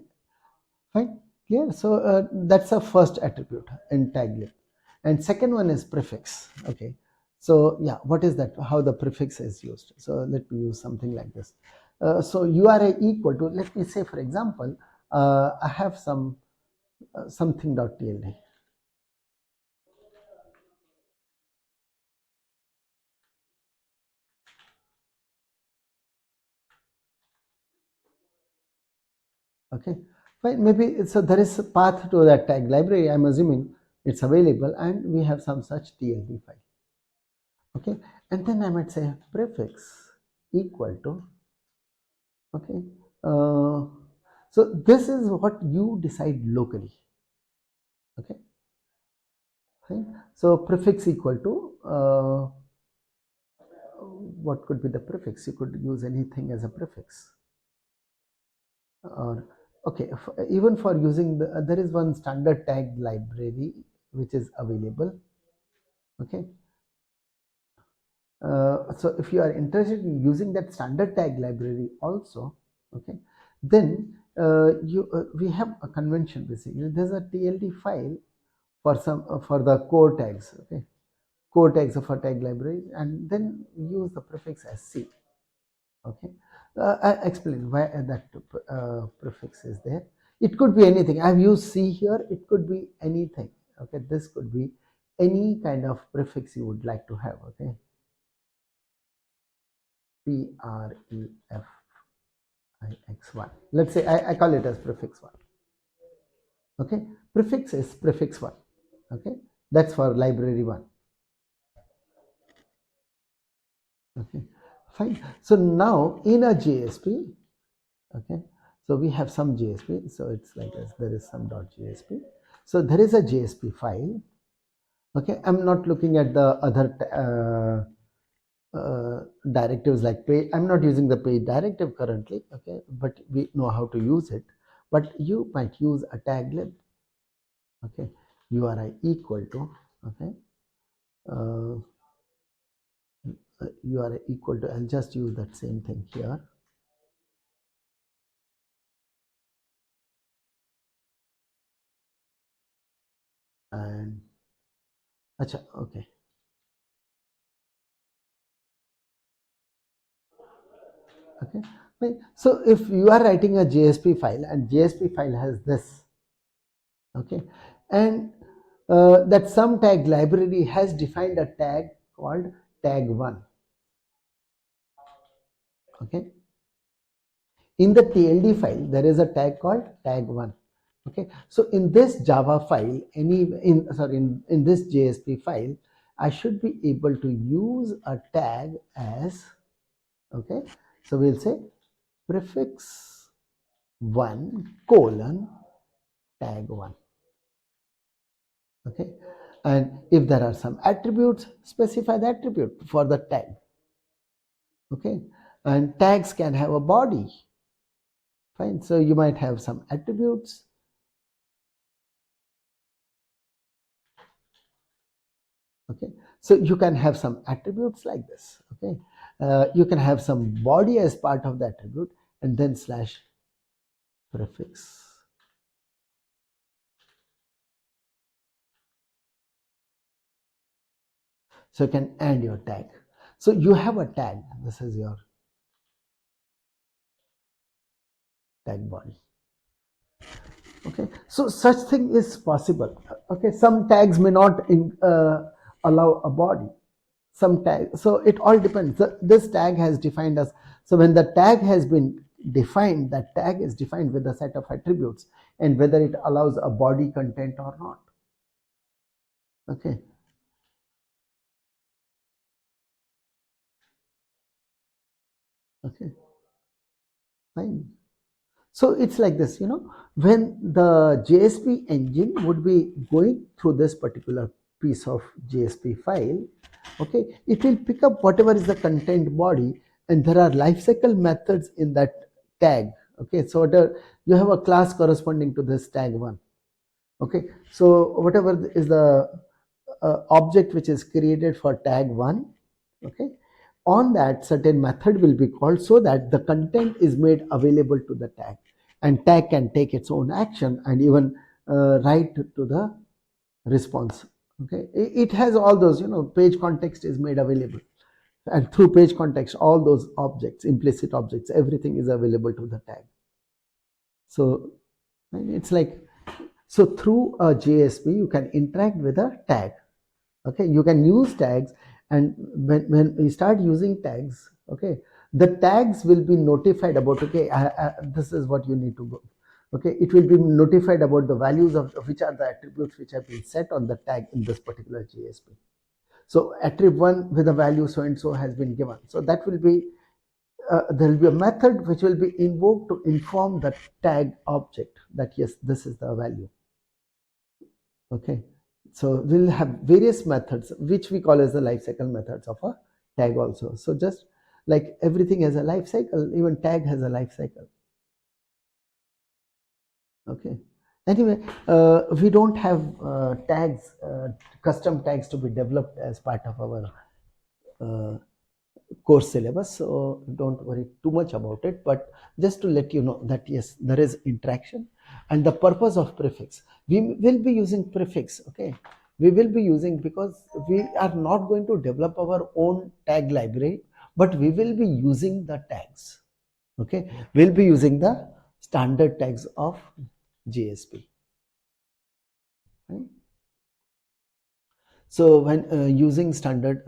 fine, clear. So that's a first attribute in tag lib, and second one is prefix. Okay, so yeah, what is that? How the prefix is used? So let me use something like this. So URI equal to, let me say, for example, I have some something.tld. Okay, fine. Maybe so there is a path to that tag library. I'm assuming it's available, and we have some such TLD file. Okay, and then I might say prefix equal to, okay, so this is what you decide locally. Okay, fine. So prefix equal to what could be the prefix? You could use anything as a prefix, or okay, even for using the there is one standard tag library which is available. Okay, so if you are interested in using that standard tag library also, okay, then we have a convention. Basically there's a TLD file for some for the core tags, okay, core tags of a tag library, and then use the prefix as C. Okay, I explain why that prefix is there. It could be anything. I've used C here. It could be anything. Okay, this could be any kind of prefix you would like to have. Okay, prefix1. Let's say I call it as prefix1. Okay, prefix is prefix1. Okay, that's for library 1. Okay, fine. So now in a JSP, okay, so we have some JSP. So it's like this. There is some .jsp. So there is a JSP file. Okay, I'm not looking at the other directives like page. I'm not using the page directive currently. Okay, but we know how to use it. But you might use a tag lib. Okay, URI equal to, okay, URI equal to, I'll just use that same thing here, and Acha, okay. Okay. Right. So if you are writing a JSP file and JSP file has this, okay, and that some tag library has defined a tag called tag1. Okay. In the TLD file, there is a tag called tag1. Okay. So in this Java file, in this JSP file, I should be able to use a tag as, okay. So we'll say prefix 1 colon tag1. Okay. And if there are some attributes, specify the attribute for the tag. Okay. And tags can have a body. Fine. So you might have some attributes. Okay. So you can have some attributes like this. Okay. You can have some body as part of the attribute and then slash prefix. So you can add your tag. So you have a tag. This is your tag body. Okay, so such thing is possible. Okay, some tags may not allow a body, some tag, so it all depends. This tag has defined as, so when the tag has been defined, that tag is defined with a set of attributes and whether it allows a body content or not. Okay. Okay, fine. So it's like this, when the JSP engine would be going through this particular piece of JSP file, okay, it will pick up whatever is the content body, and there are lifecycle methods in that tag. Okay, so you have a class corresponding to this tag1. Okay, so whatever is the object which is created for tag1, okay, on that certain method will be called so that the content is made available to the tag, and tag can take its own action and even write to the response. Okay, it has all those, page context is made available, and through page context all those objects, implicit objects, everything is available to the tag. So it's like, so through a JSP you can interact with a tag. Okay, you can use tags, and when we start using tags, okay, the tags will be notified about, okay, this is what you need to go. Okay, it will be notified about the values of which are the attributes which have been set on the tag in this particular JSP. So attrib 1 with a value so and so has been given, so that will be there will be a method which will be invoked to inform the tag object that yes, this is the value. Okay, so we'll have various methods which we call as the life cycle methods of a tag also. So just like everything has a life cycle, even tag has a life cycle. Okay, anyway, we don't have tags, custom tags to be developed as part of our course syllabus, so don't worry too much about it, but just to let you know that yes, there is interaction. And the purpose of prefix, we will be using prefix. Okay, we will be using, because we are not going to develop our own tag library, but we will be using the tags. Okay, we'll be using the standard tags of JSP, right? So when using standard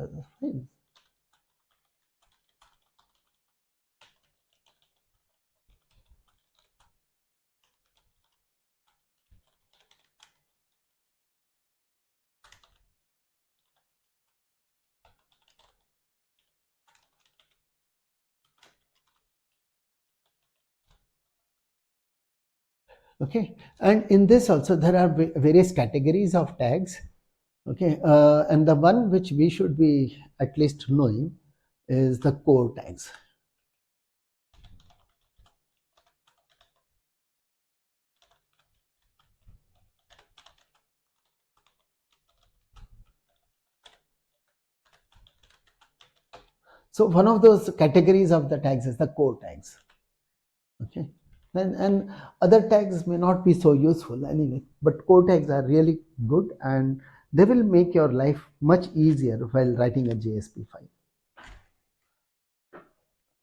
okay, and in this also there are various categories of tags. Okay, and the one which we should be at least knowing is the core tags. So one of those categories of the tags is the core tags. Okay, and other tags may not be so useful anyway, but core tags are really good, and They will make your life much easier while writing a JSP file.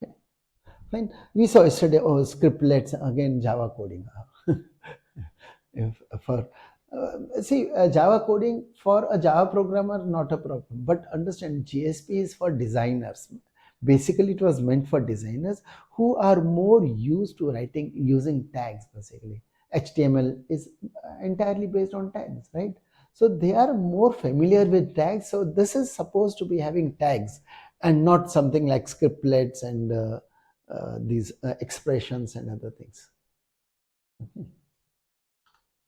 Okay. Fine. We saw yesterday, oh, scriptlets, again Java coding. If for see Java coding for a Java programmer, not a problem, but understand JSP is for designers. Basically it was meant for designers who are more used to writing using tags. Basically HTML is entirely based on tags, right? So they are more familiar with tags. So this is supposed to be having tags and not something like scriptlets and these expressions and other things. Okay.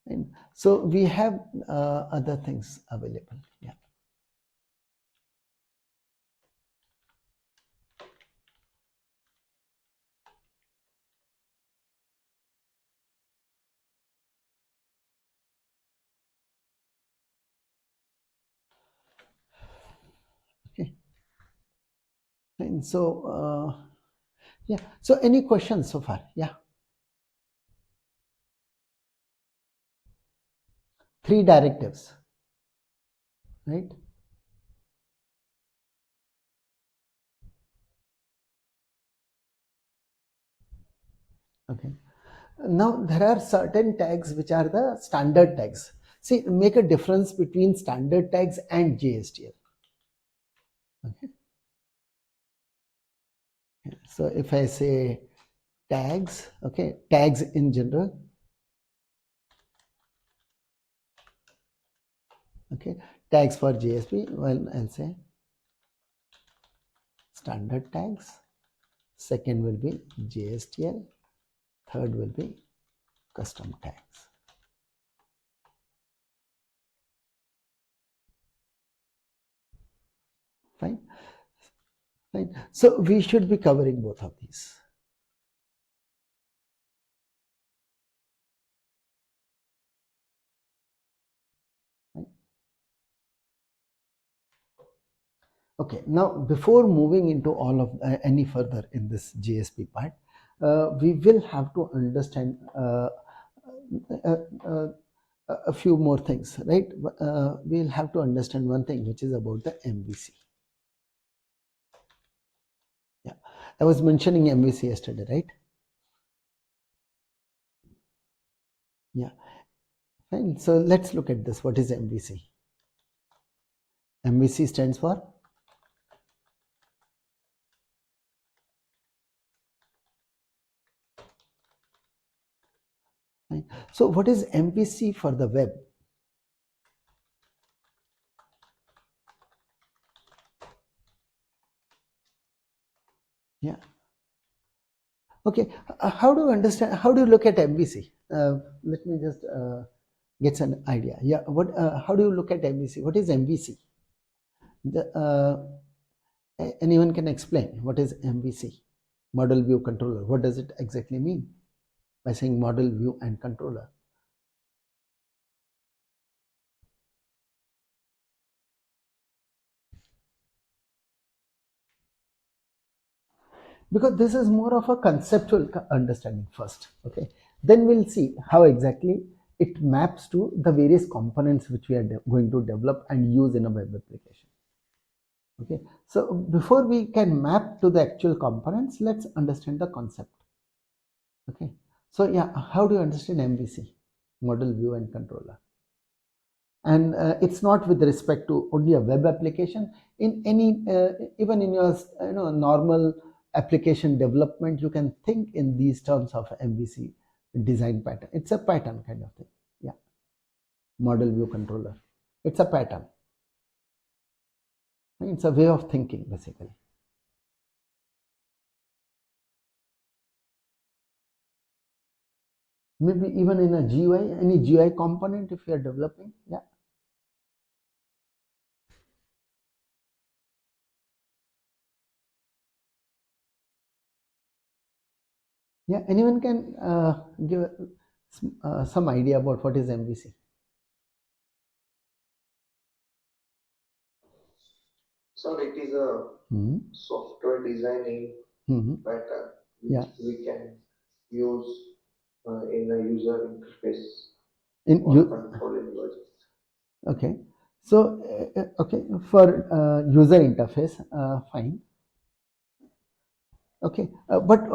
And so we have other things available. Yeah. Okay. And so yeah. So any questions so far? Yeah. 3 directives, right? Okay. Now there are certain tags which are the standard tags. See, make a difference between standard tags and JSTL. Okay. So if I say tags, okay, tags in general, okay, tags for JSP, well, I'll say standard tags, second will be JSTL, third will be custom tags. Fine. Fine. So we should be covering both of these. Right? Okay. Now, before moving into all of any further in this JSP part, we will have to understand uh, uh, a few more things, right? We'll have to understand one thing, which is about the MVC. Yeah, I was mentioning MVC yesterday, right? Yeah, fine. So let's look at this. What is MVC? MVC stands for fine. So what is MVC for the web? Yeah. Okay. How do you understand? How do you look at MVC? Let me just get an idea. Yeah. What? How do you look at MVC? What is MVC? Anyone can explain what is MVC? Model view controller. What does it exactly mean by saying model view and controller? Because this is more of a conceptual understanding first. Okay. Then we'll see how exactly it maps to the various components which we are going to develop and use in a web application. Okay, so before we can map to the actual components, let's understand the concept. Okay, so yeah, how do you understand MVC? Model view and controller. And it's not with respect to only a web application. In any even in your normal application development, you can think in these terms of MVC design pattern. It's a pattern kind of thing. Yeah, model view controller. It's a pattern. It's a way of thinking basically. Maybe even in a GUI, any GUI component if you are developing. Yeah. Yeah, anyone can give some idea about what is MVC? So it is a software designing pattern which Yeah. we can use in a user interface In or you, control environment. okay. So okay, for user interface, fine. Okay, but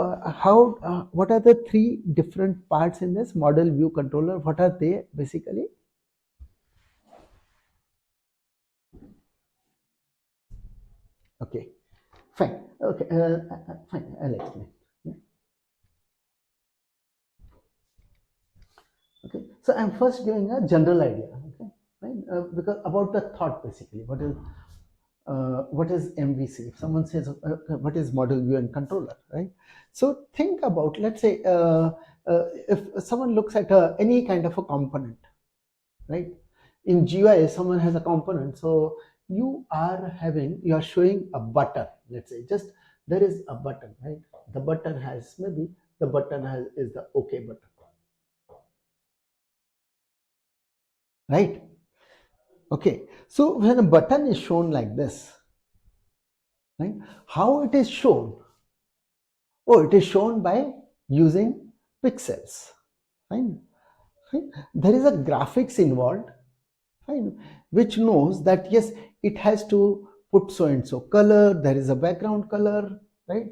what are the three different parts in this model view controller? What are they basically? Okay, fine. Okay, fine. I'll explain. Yeah. Okay, so I'm first giving a general idea. Okay, fine. Because about the thought basically, what is MVC? If someone says what is model view and controller, right? So think about, let's say, if someone looks at any kind of a component, right? In GUI, someone has a component, so you are showing a button. Let's say just there is a button, right? The button has maybe the button has is the OK button, right? Okay, so when a button is shown like this, right? How it is shown? Oh, it is shown by using pixels. Fine. Fine. There is a graphics involved, fine, which knows that yes, it has to put so and so color, there is a background color, right?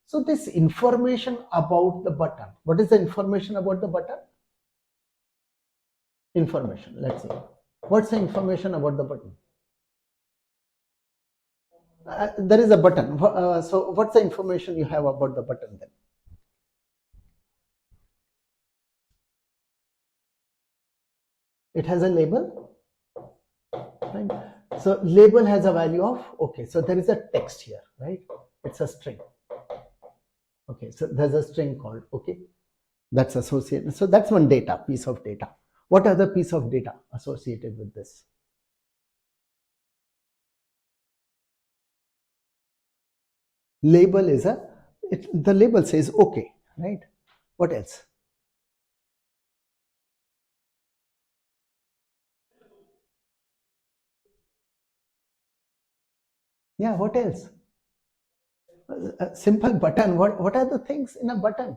So this information about the button, what is the information about the button? Information, let's say. What's the information about the button? There is a button. So what's the information you have about the button then? It has a label, right? So label has a value of, okay, so there is a text here, right? It's a string. Okay, so there's a string called, okay, that's associated. So that's one piece of data. What other piece of data associated with this? Label is the label says okay, right? What else? Yeah, what else? A simple button. What are the things in a button?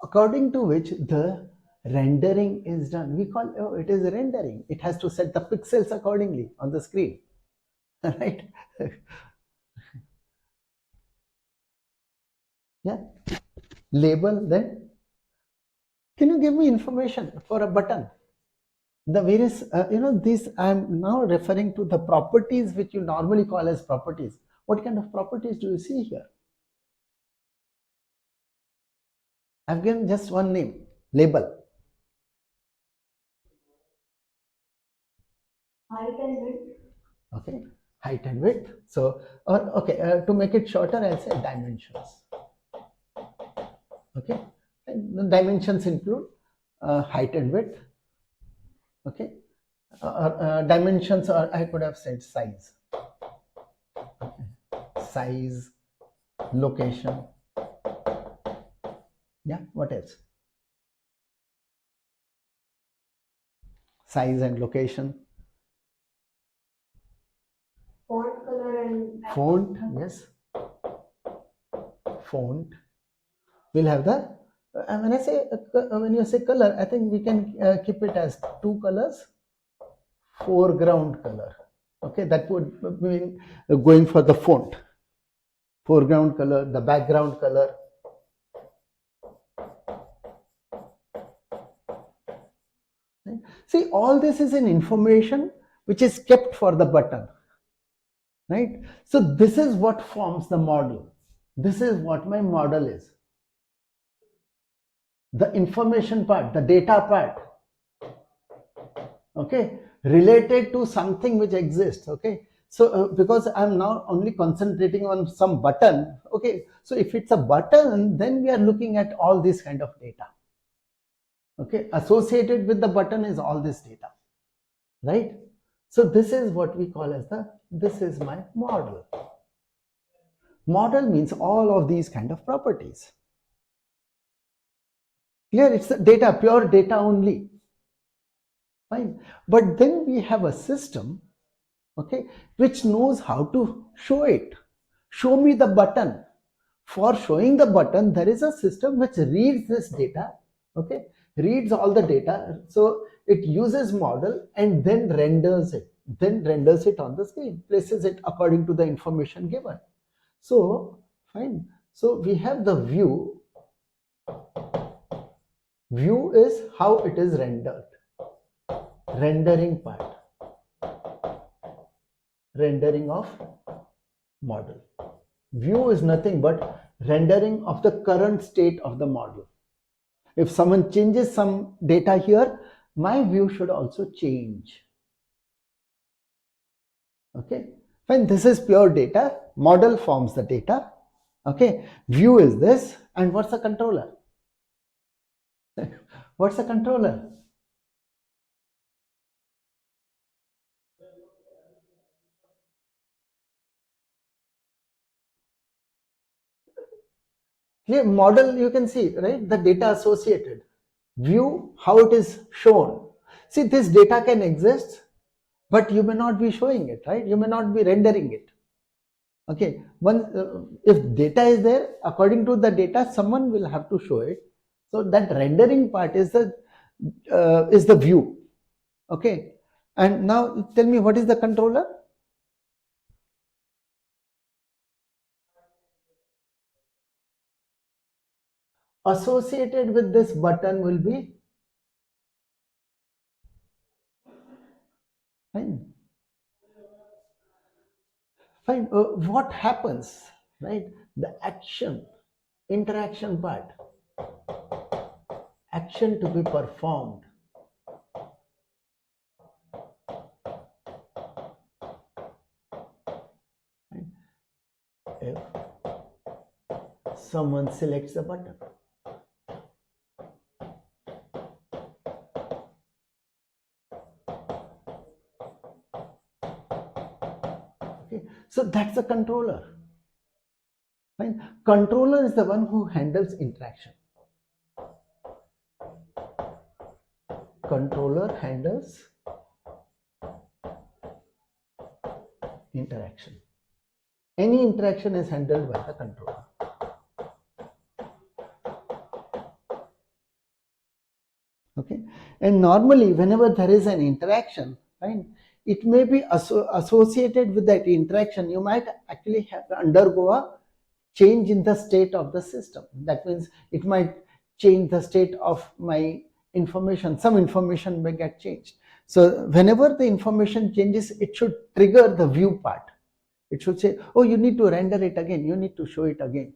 According to which the rendering is done. We call it is rendering. It has to set the pixels accordingly on the screen, right? Yeah. Label, then can you give me information for a button? The various, these I'm now referring to the properties which you normally call as properties. What kind of properties do you see here? I've given just one name, label. Height and width. Okay, height and width. So, okay, to make it shorter, I'll say dimensions. Okay, and the dimensions include height and width. Okay, dimensions, or I could have said size. Okay. Size, location. Yeah, what else? Size and location. Font color and font, yes. Font. We'll have the when I say when you say color, I think we can keep it as two colors, foreground color. Okay, that would mean going for the font. Foreground color, the background color. Right? See, all this is an information which is kept for the button. Right? So this is what forms the model. This is what my model is. The information part, the data part, okay, related to something which exists. Okay, so because I'm now only concentrating on some button. Okay, so if it's a button, then we are looking at all this kind of data. Okay, associated with the button is all this data, right? So this is what we call as this is my model. Model means all of these kind of properties. Clear? It's the data, pure data only. Fine. But then we have a system, okay, which knows how to show it. Show me the button. For showing the button, there is a system which reads this data, okay, reads all the data. So it uses model and then renders it on the screen, places it according to the information given. So fine, so we have the view. View is how it is rendered, rendering part, rendering of model. View is nothing but rendering of the current state of the model. If someone changes some data here, my view should also change. Okay, fine. This is pure data. Model forms the data. Okay, view is this. And what's a controller? What's a controller? Here, model, you can see, right? The data associated. View, how it is shown. See, this data can exist, but you may not be showing it, right? You may not be rendering it. Okay, if data is there, according to the data, someone will have to show it. So that rendering part is the view. Okay, and now tell me, what is the controller? Associated with this button will be fine. Fine. What happens, right? The interaction part, action to be performed. Right? If someone selects the button. Okay, so that's the controller. Fine. Controller is the one who handles interaction. Controller handles interaction. Any interaction is handled by the controller. Okay, and normally whenever there is an interaction, right, it may be associated with that interaction. You might actually have to undergo a change in the state of the system. That means it might change the state of my information. Some information may get changed. So whenever the information changes, it should trigger the view part. It should say, oh, you need to render it again, you need to show it again.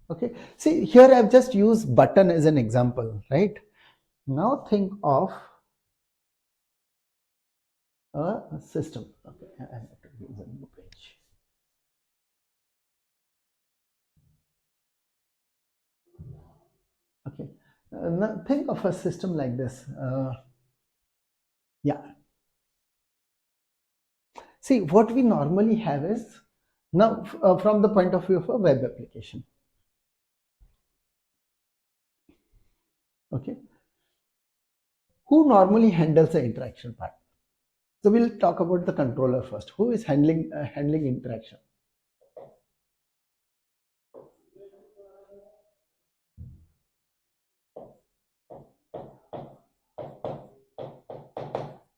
Okay, see here I've just used button as an example, right? Now think of a system. Okay, I have to use a new page. Okay, now think of a system like this. Yeah. See, what we normally have is, now from the point of view of a web application. Okay, who normally handles the interaction part? So we'll talk about the controller first. Who is handling interaction?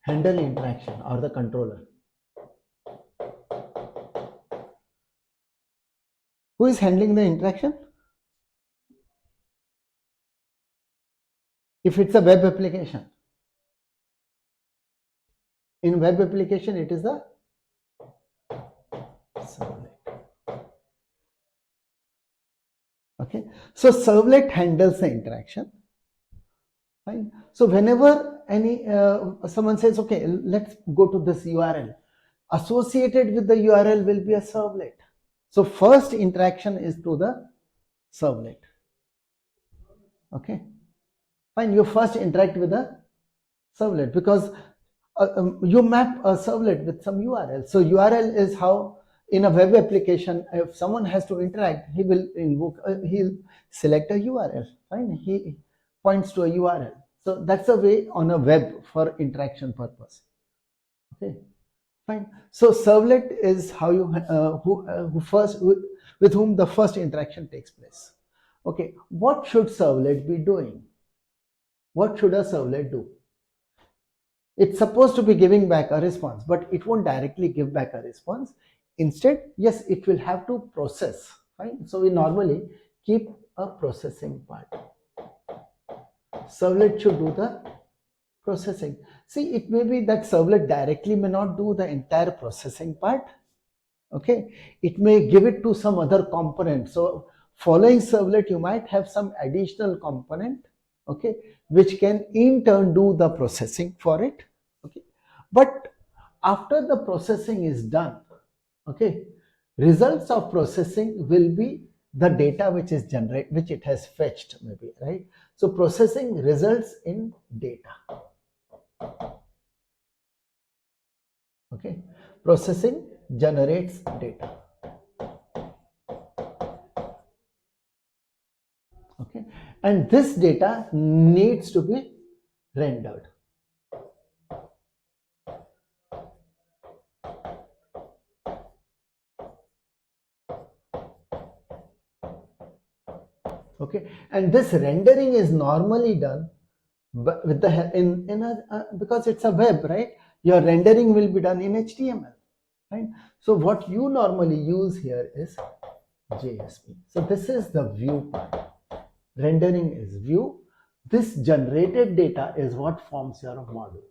Handle interaction or the controller? Who is handling the interaction? If it's a web application, in web application it is the servlet. Okay, so servlet handles the interaction. Fine. So whenever someone says, okay, let's go to this URL, associated with the URL will be a servlet. So first interaction is through the servlet. Okay, fine. You first interact with the servlet because you map a servlet with some URL. So URL is how in a web application, if someone has to interact, he will invoke, he'll select a URL. Fine. He points to a URL. So that's a way on a web for interaction purpose. Okay, fine. So servlet is how you with whom the first interaction takes place. Okay, what should servlet be doing? What should a servlet do? It's supposed to be giving back a response, but it won't directly give back a response. Instead, yes, it will have to process, right? So we normally keep a processing part. Servlet should do the processing. See, it may be that servlet directly may not do the entire processing part. Okay, it may give it to some other component. So following servlet, you might have some additional component, okay, which can in turn do the processing for it. Okay, but after the processing is done, okay, results of processing will be the data which is generated, which it has fetched, maybe, right? So processing results in data. Okay, processing generates data. Okay, and this data needs to be rendered. Okay, and this rendering is normally done but with the in a because it's a web, right? Your rendering will be done in HTML, right? So what you normally use here is JSP. So this is the view part. Rendering is view. This generated data is what forms your model.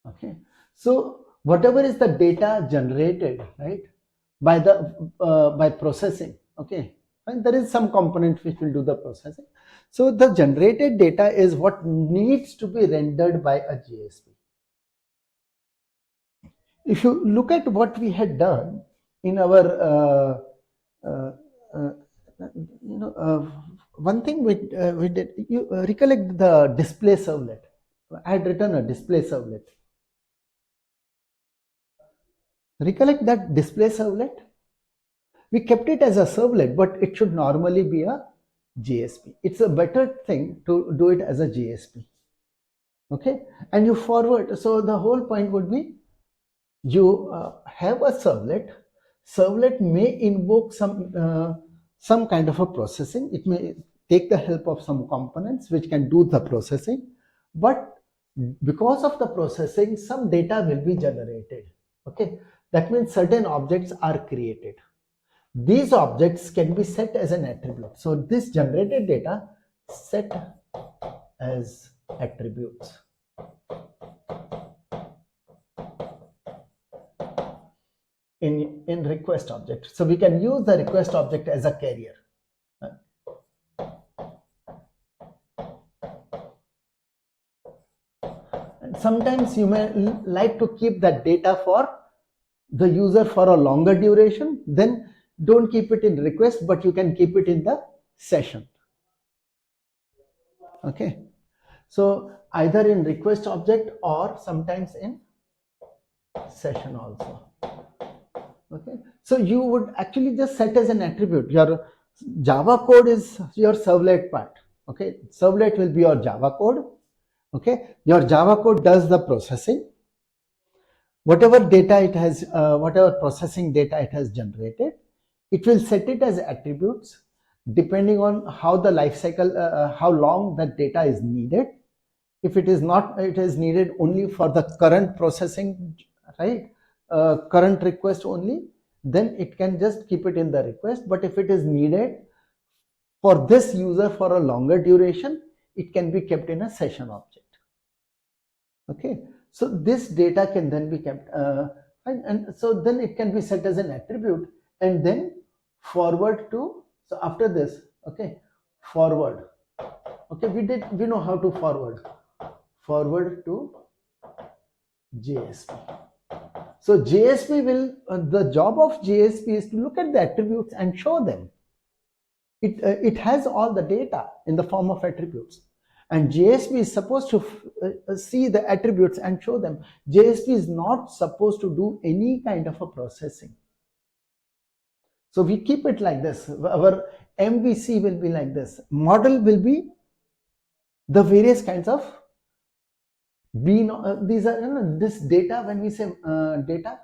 Okay, so whatever is the data generated, right, by the by processing, okay, and there is some component which will do the processing. So the generated data is what needs to be rendered by a JSP. If you look at what we had done in our uh, uh, one thing we did, you recollect the display servlet. I had written a display servlet. Recollect that display servlet? We kept it as a servlet, but it should normally be a JSP. It's a better thing to do it as a JSP. Okay, and you forward. So the whole point would be you have a servlet. Servlet may invoke some kind of a processing. It may take the help of some components which can do the processing, but because of the processing, some data will be generated. Okay, that means certain objects are created. These objects can be set as an attribute. So this generated data set as attributes. In request object. So we can use the request object as a carrier. And sometimes you may like to keep that data for the user for a longer duration. Then don't keep it in request, but you can keep it in the session. Okay, so either in request object or sometimes in session also. Okay, so you would actually just set as an attribute. Your Java code is your servlet part. Okay, servlet will be your Java code. Okay, your Java code does the processing. Whatever data it has, whatever processing data it has generated, it will set it as attributes depending on how the life cycle, how long that data is needed. If it is not, it is needed only for the current processing, right? Current request only, then it can just keep it in the request. But if it is needed for this user for a longer duration, it can be kept in a session object. Okay, so this data can then be kept, and so then it can be set as an attribute and then forward to. So after this, okay, forward. Okay, we know how to forward to JSP. So JSP will, the job of JSP is to look at the attributes and show them. It has all the data in the form of attributes, and JSP is supposed to see the attributes and show them. JSP is not supposed to do any kind of a processing. So we keep it like this. Our MVC will be like this. Model will be the various kinds of these are this data. When we say data,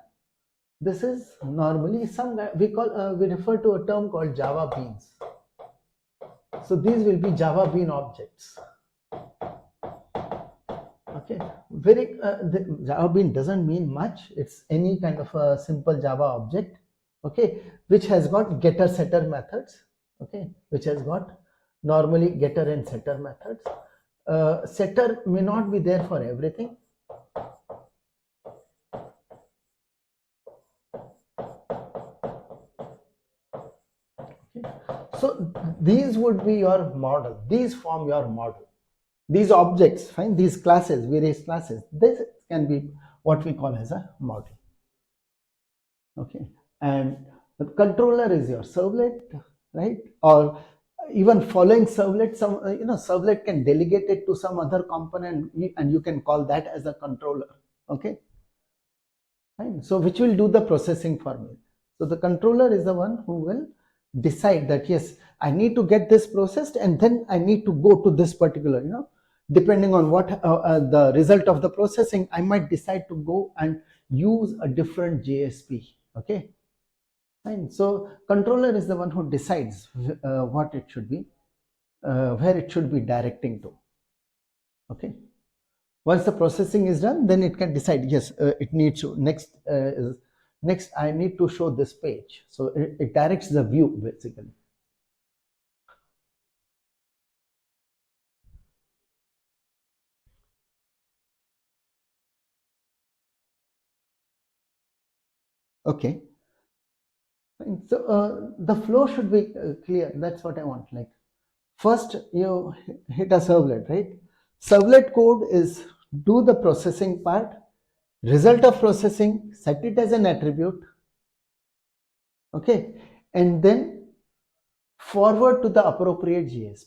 This is normally we refer to a term called Java beans. So these will be Java bean objects. Okay, the Java bean doesn't mean much. It's any kind of a simple Java object, okay, which has got getter setter methods, okay, which has got normally getter and setter methods. Setter may not be there for everything. Okay. So these would be your model. These form your model. These objects, fine, these classes, various classes, this can be what we call as a model. Okay, and the controller is your servlet, right? Or even following servlet, some servlet can delegate it to some other component, and you can call that as a controller. Okay, fine. So which will do the processing for me. So the controller is the one who will decide that yes, I need to get this processed, and then I need to go to this particular, depending on what the result of the processing, I might decide to go and use a different JSP. Okay, fine. So controller is the one who decides what it should be, where it should be directing to. Okay. Once the processing is done, then it can decide, yes, it needs to next I need to show this page. So it directs the view basically. Okay. So the flow should be clear. That's what I want. Like first you hit a servlet, right? Servlet code is do the processing part, result of processing, set it as an attribute. Okay, and then forward to the appropriate JSP.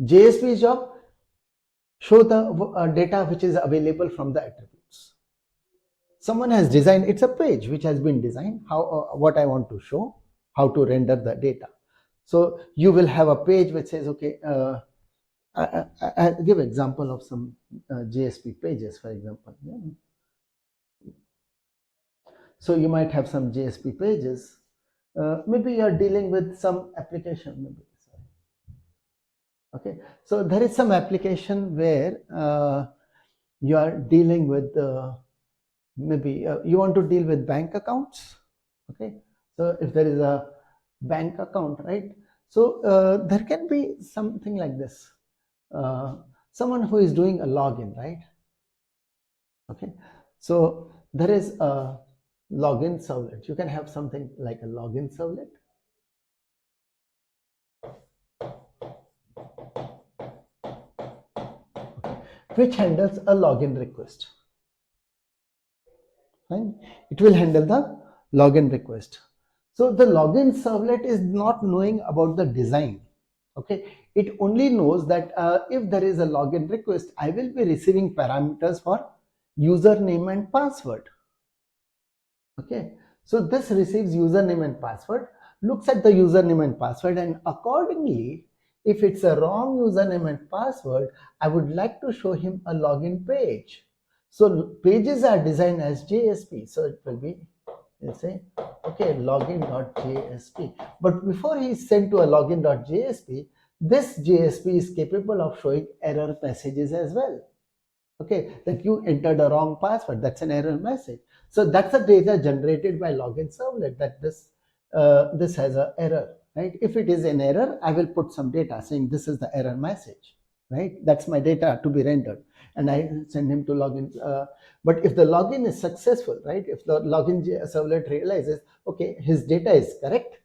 JSP's job, show the data which is available from the attributes. Someone has designed, it's a page which has been designed, how what I want to show, how to render the data. So you will have a page which says, okay, I'll give example of some JSP pages, for example. Yeah. So you might have some JSP pages. Maybe you are dealing with some application, maybe. Okay, so there is some application where you are dealing with maybe you want to deal with bank accounts. Okay, so if there is a bank account, right? So there can be something like this. Someone who is doing a login, right? Okay, so there is a login servlet. You can have something like a login servlet. Which handles a login request. Fine. It will handle the login request. So the login servlet is not knowing about the design. Okay, it only knows that if there is a login request, I will be receiving parameters for username and password. Okay, so this receives username and password, looks at the username and password, and accordingly, if it's a wrong username and password, I would like to show him a login page. So pages are designed as JSP. So it will be, let's say, okay, login.jsp. But before he is sent to a login.jsp, this JSP is capable of showing error messages as well. Okay, that you entered a wrong password. That's an error message. So that's the data generated by login servlet, that this has an error, right? If it is an error, I will put some data saying this is the error message, right? That's my data to be rendered, and I send him to login. But if the login is successful, right? If the login servlet realizes, okay, his data is correct,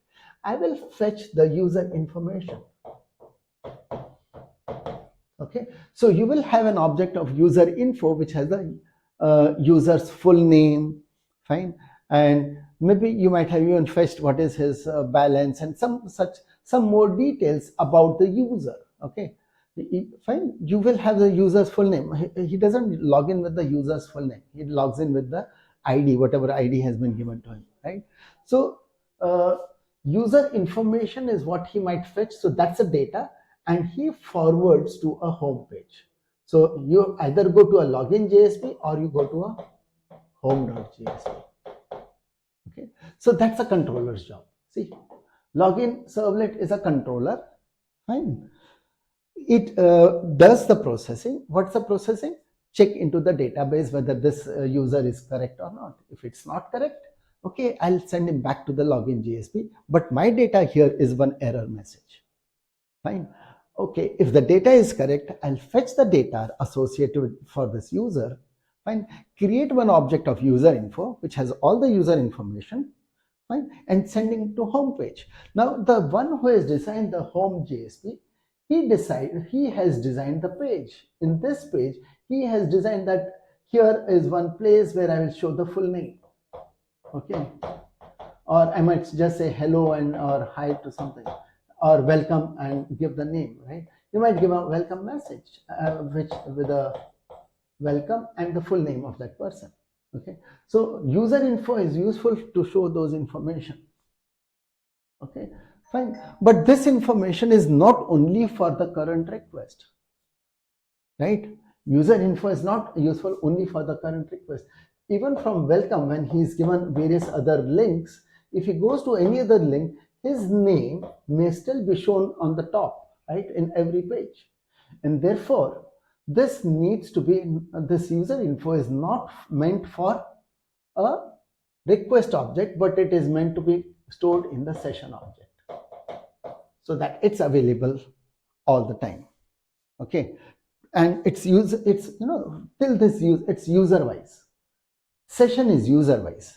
I will fetch the user information. Okay, so you will have an object of user info which has the user's full name, fine, and maybe you might have even fetched what is his balance and some more details about the user. Okay, fine, you will have the user's full name. He doesn't log in with the user's full name, he logs in with the ID, whatever ID has been given to him, right? So user information is what he might fetch, so that's the data, and he forwards to a home page. So you either go to a login JSP or you go to a home.jsp. Okay, so that's a controller's job. See, login servlet is a controller. Fine. It does the processing. What's the processing? Check into the database whether this user is correct or not. If it's not correct, okay, I'll send him back to the login JSP. But my data here is one error message. Fine. Okay, if the data is correct, I'll fetch the data associated for this user. Fine. Create one object of user info, which has all the user information. Fine. And sending to home page. Now, the one who has designed the home JSP, he has designed the page. In this page, he has designed that here is one place where I will show the full name. Okay. Or I might just say hello and or hi to something, or welcome and give the name, right? You might give a welcome message, which with a welcome and the full name of that person. Okay, so user info is useful to show those information. Okay, fine, but this information is not only for the current request, right? User info is not useful only for the current request. Even from welcome, when he's given various other links, if he goes to any other link, his name may still be shown on the top, right, in every page. And therefore, this needs to be, this user info is not meant for a request object, but it is meant to be stored in the session object so that it's available all the time. Okay, and it's till this use, it's user wise. Session is user wise.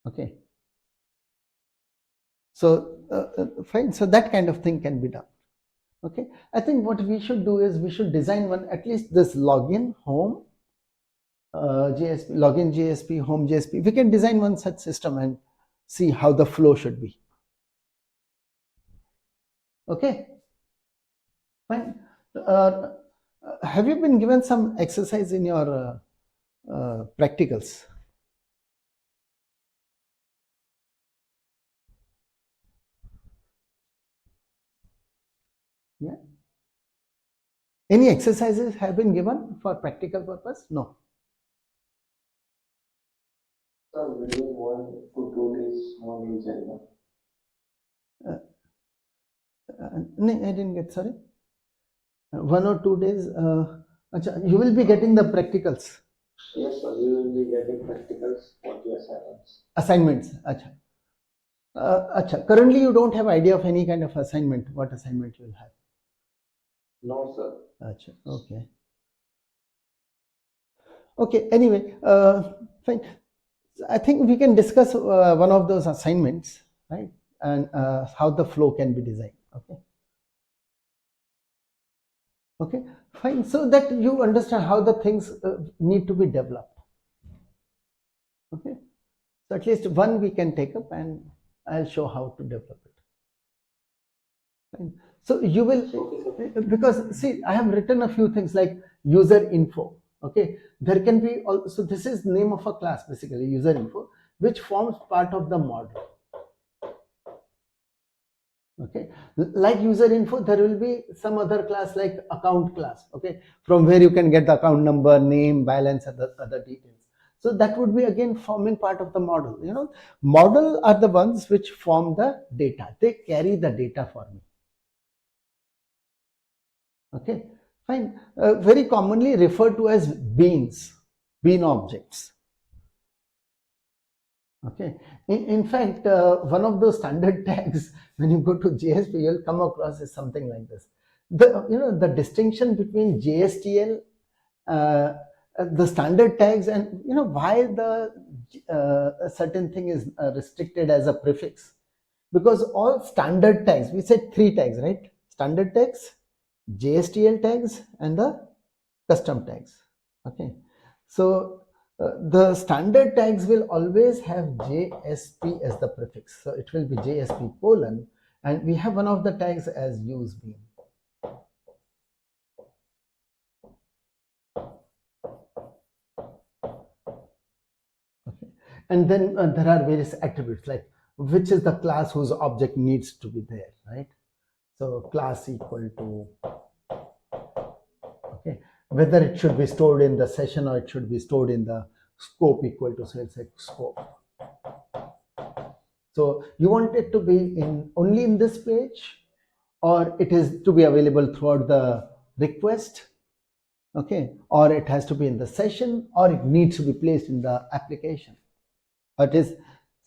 Okay, so fine, so that kind of thing can be done. Okay, I think what we should do is we should design one, at least this login home JSP, login JSP, home JSP. We can design one such system and see how the flow should be. Okay, fine. Have you been given some exercise in your practicals? Yeah. Any exercises have been given for practical purpose? No. Sir, within 1 to 2 days, more in China. No, I didn't get, sorry. 1 or 2 days. You will be getting the practicals. Yes, sir, you will be getting practicals for the assignments. Assignments. Acha. Acha. Currently, you don't have idea of any kind of assignment. What assignment you will have? No, sir. Acha. Okay. Okay. Anyway, fine. I think we can discuss one of those assignments, right? And how the flow can be designed. Okay. Okay. Fine. So that you understand how the things need to be developed. Okay. So at least one we can take up, and I'll show how to develop it. Fine. So you will, because see, I have written a few things like user info. Okay, there can be also, this is name of a class, basically user info, which forms part of the model. Okay, like user info, there will be some other class like account class. Okay, from where you can get the account number, name, balance, and the other details. So that would be again forming part of the model. You know, model are the ones which form the data. They carry the data for me. Okay, fine. Very commonly referred to as beans, bean objects. Okay, in fact, one of those standard tags when you go to JSP, you'll come across is something like this. The distinction between JSTL, the standard tags, and why the a certain thing is restricted as a prefix, because all standard tags, we said 3 tags, right? Standard tags, JSTL tags, and the custom tags. Okay, so the standard tags will always have JSP as the prefix, so it will be JSP colon, and we have one of the tags as use bean. Okay, and then there are various attributes like which is the class whose object needs to be there, right? So class equal to, okay, whether it should be stored in the session or it should be stored in the scope equal to, so it's like scope. So you want it to be in only in this page, or it is to be available throughout the request, okay, or it has to be in the session, or it needs to be placed in the application. It is,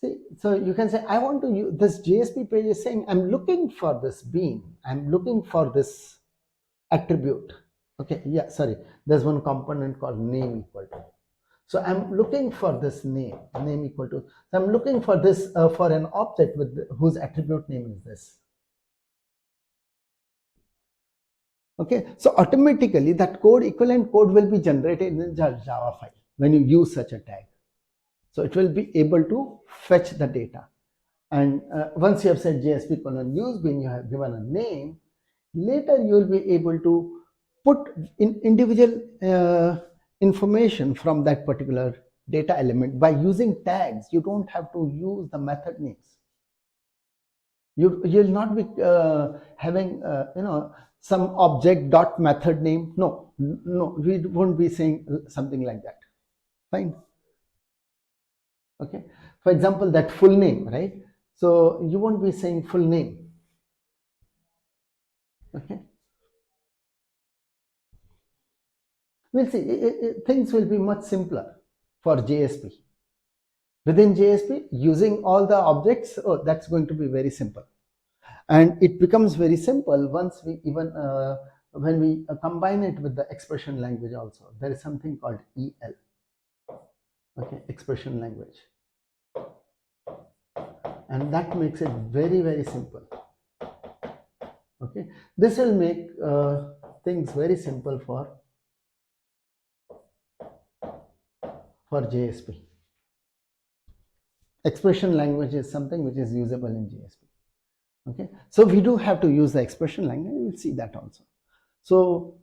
see, so you can say I want to use this JSP page is saying I'm looking for this bean, I'm looking for this attribute. Okay, yeah, sorry, there's one component called name equal to. So I'm looking for this name equal to, so I'm looking for this for an object with whose attribute name is this. Okay, so automatically that equivalent code will be generated in the Java file when you use such a tag. So it will be able to fetch the data. And once you have said JSP colon use bean, you have given a name, later you will be able to put in individual information from that particular data element by using tags. You don't have to use the method names. You'll not be having some object dot method name. No, we won't be saying something like that. Fine. Okay, for example, that full name, right? So you won't be saying full name. Okay, we'll see. Things will be much simpler for JSP. Within JSP, using all the objects, oh, that's going to be very simple. And it becomes very simple once we even when we combine it with the expression language also. There is something called EL. Okay, expression language, and that makes it very, very simple. Okay, this will make things very simple for JSP. Expression language is something which is usable in JSP. Okay, so we do have to use the expression language. We'll see that also. So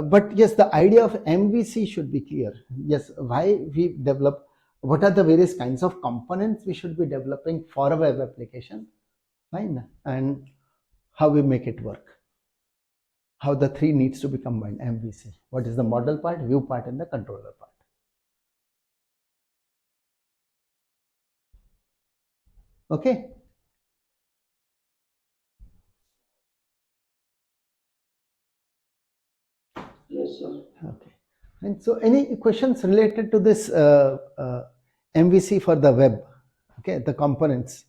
but yes, the idea of MVC should be clear. Yes, why we develop, what are the various kinds of components we should be developing for a web application, fine, and how we make it work, how the three needs to be combined. MVC, what is the model part, view part, and the controller part. Okay, Yes, sir. okay. And so any questions related to this MVC for the web? Okay, the components.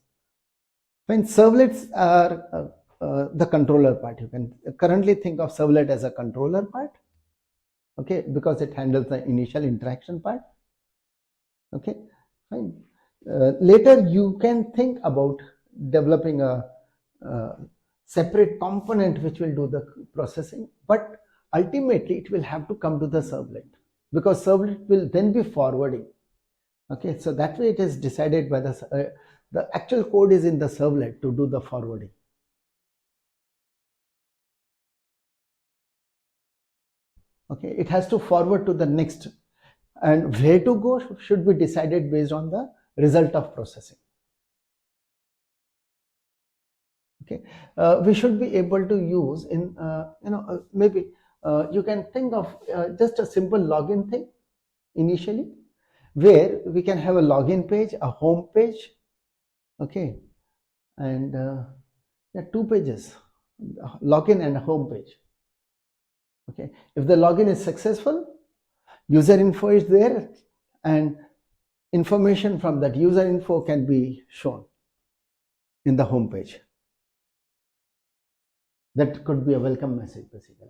When servlets are the controller part, you can currently think of servlet as a controller part, okay, because it handles the initial interaction part. Okay, fine. Later you can think about developing a separate component which will do the processing, but ultimately it will have to come to the servlet, because servlet will then be forwarding. Okay, so that way it is decided by the actual code is in the servlet to do the forwarding. Okay, it has to forward to the next, and where to go should be decided based on the result of processing. Okay, we should be able to use in maybe you can think of just a simple login thing initially, where we can have a login page, a home page, okay, and yeah, 2 pages, login and a home page. Okay, if the login is successful, user info is there, and information from that user info can be shown in the home page. That could be a welcome message basically.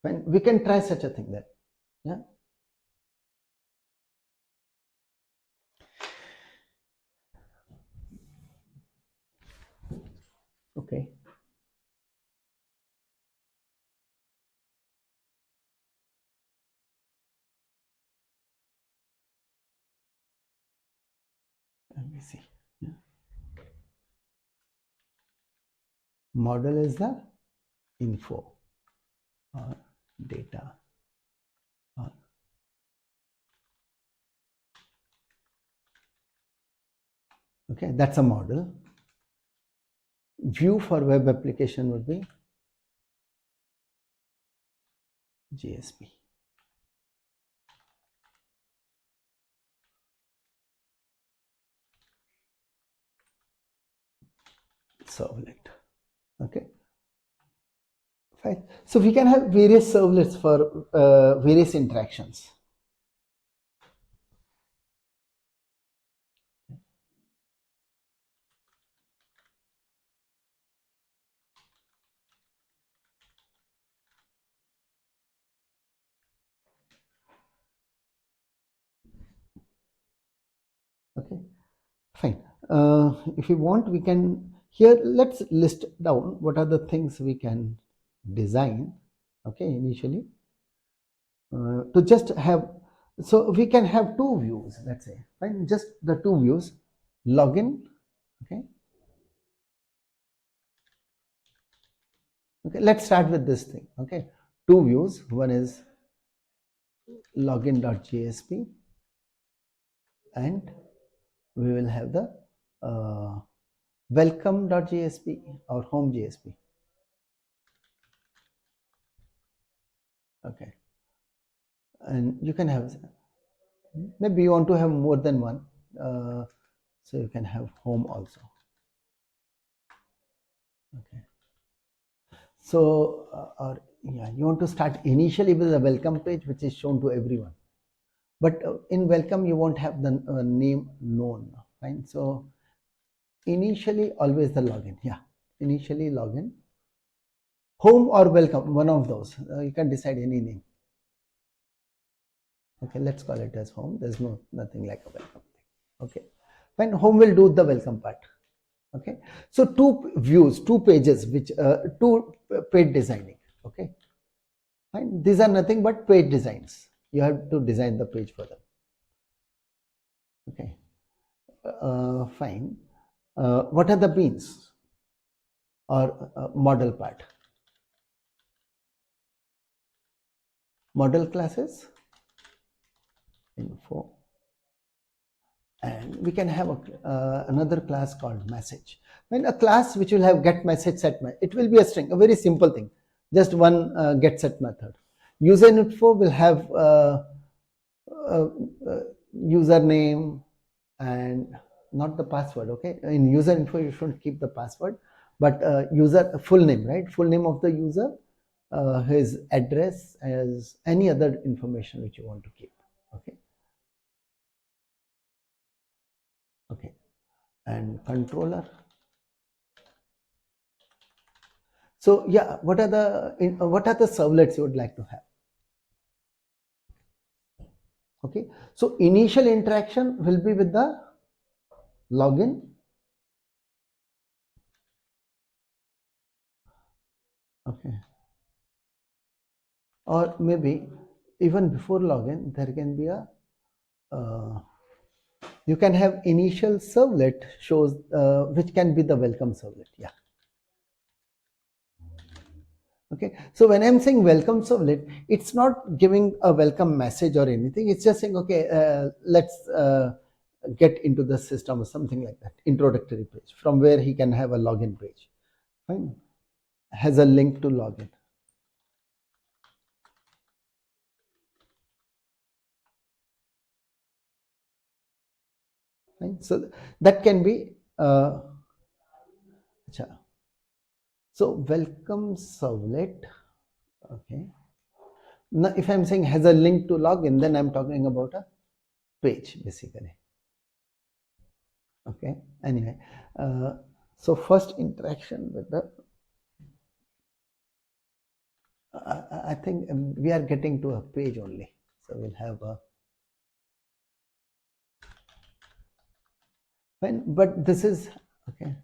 Fine. We can try such a thing there. Yeah. Okay. Let me see. Yeah. Model is the info or data or okay, that's a model. View for web application would be JSP. servlet. Okay, fine. So we can have various servlets for various interactions. Okay, fine. If you want, we can here. Let's list down what are the things we can design. Okay, initially to just have. So we can have two views. Let's say, fine. Just the two views, login. Okay. Okay. Let's start with this thing. Okay. Two views. One is login.jsp, and we will have the welcome.jsp or home.jsp. Okay, and you can have, maybe you want to have more than one, so you can have home also. Okay, so or yeah, you want to start initially with a welcome page which is shown to everyone, but in welcome you won't have the name known. Fine, so initially always the login. Yeah, initially login, home or welcome, one of those. You can decide any name. Okay, let's call it as home. There's nothing like a welcome thing. Okay, fine. Home will do the welcome part. Okay, so two views, two pages, which two page designing. Okay, fine. These are nothing but page designs. You have to design the page for them. Okay, fine. What are the beans or model part? Model classes, info, and we can have another class called message. When a class which will have get message set, it will be a string, a very simple thing, just one get set method. User info will have uh, username and not the password. Okay, in user info you shouldn't keep the password, but user full name, right? Full name of the user, his address, as any other information which you want to keep. Okay, okay, and controller. So yeah, what are the servlets you would like to have? Okay, so initial interaction will be with the login. Okay, or maybe even before login there can be a you can have initial servlet shows which can be the welcome servlet. Yeah. Okay, so when I'm saying welcome servlet, it's not giving a welcome message or anything. It's just saying, okay, let's get into the system or something like that, introductory page from where he can have a login page. Fine, has a link to login. Fine, so that can be so welcome servlet. Okay, now if I'm saying has a link to login, then I'm talking about a page basically. Okay, anyway, so first interaction with the I think we are getting to a page only, so we'll have a fine, but this is okay.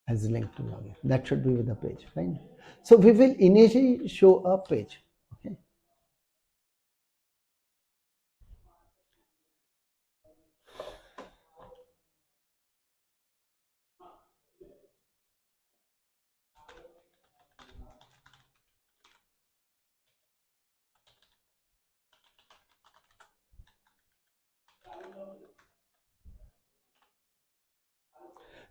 Has link to login, that should be with the page. Fine, so we will initially show a page. Okay,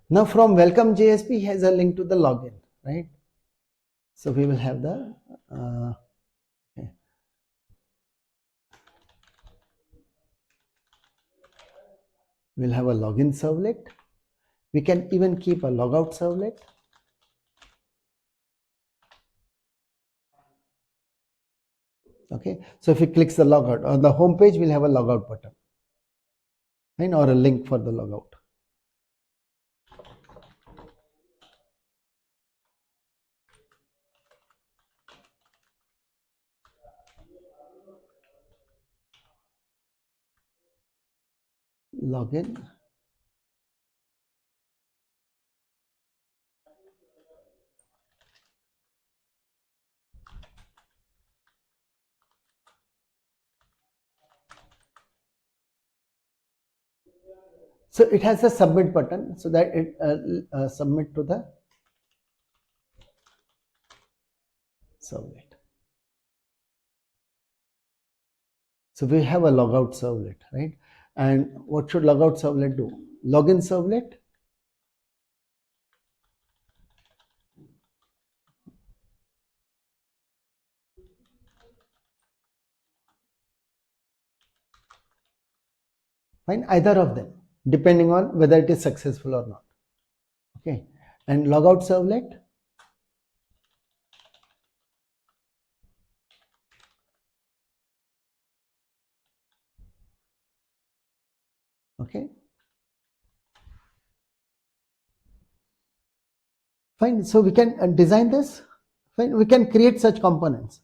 now from welcome JSP has a link to the login, right? So we will have the okay. We'll have a login servlet. We can even keep a logout servlet. Okay, so if he clicks the logout on the home page, we'll have a logout button, right, or a link for the logout. Login. So it has a submit button so that it submit to the servlet. So we have a logout servlet, right? And what should logout servlet do? Login servlet. Fine, either of them, depending on whether it is successful or not. Okay, and logout servlet. Okay, fine. So we can design this. Fine, we can create such components.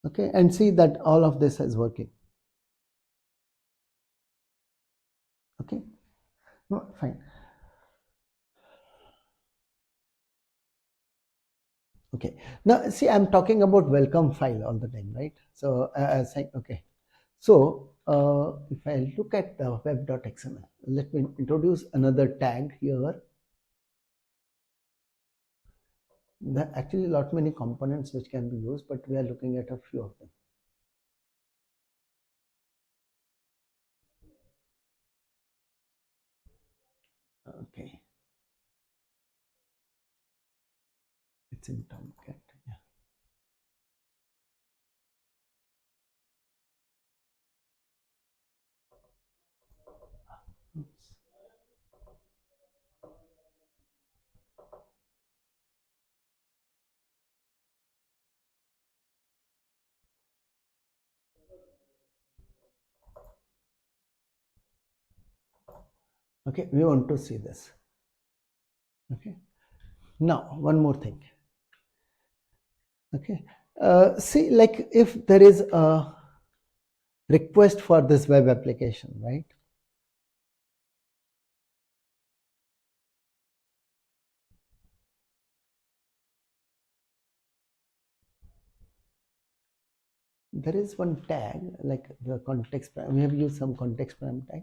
Okay, and see that all of this is working. Okay, no, fine. Okay, now see, I'm talking about welcome file all the time, right? So saying, okay, so if I look at the web.xml, let me introduce another tag here. There are actually lot many components which can be used, but we are looking at a few of them. Okay, it's in Tomcat. Yeah. Oops. Okay, we want to see this. Okay, now one more thing. Okay, see, like if there is a request for this web application, right? There is one tag like the context. We have used some context param tag.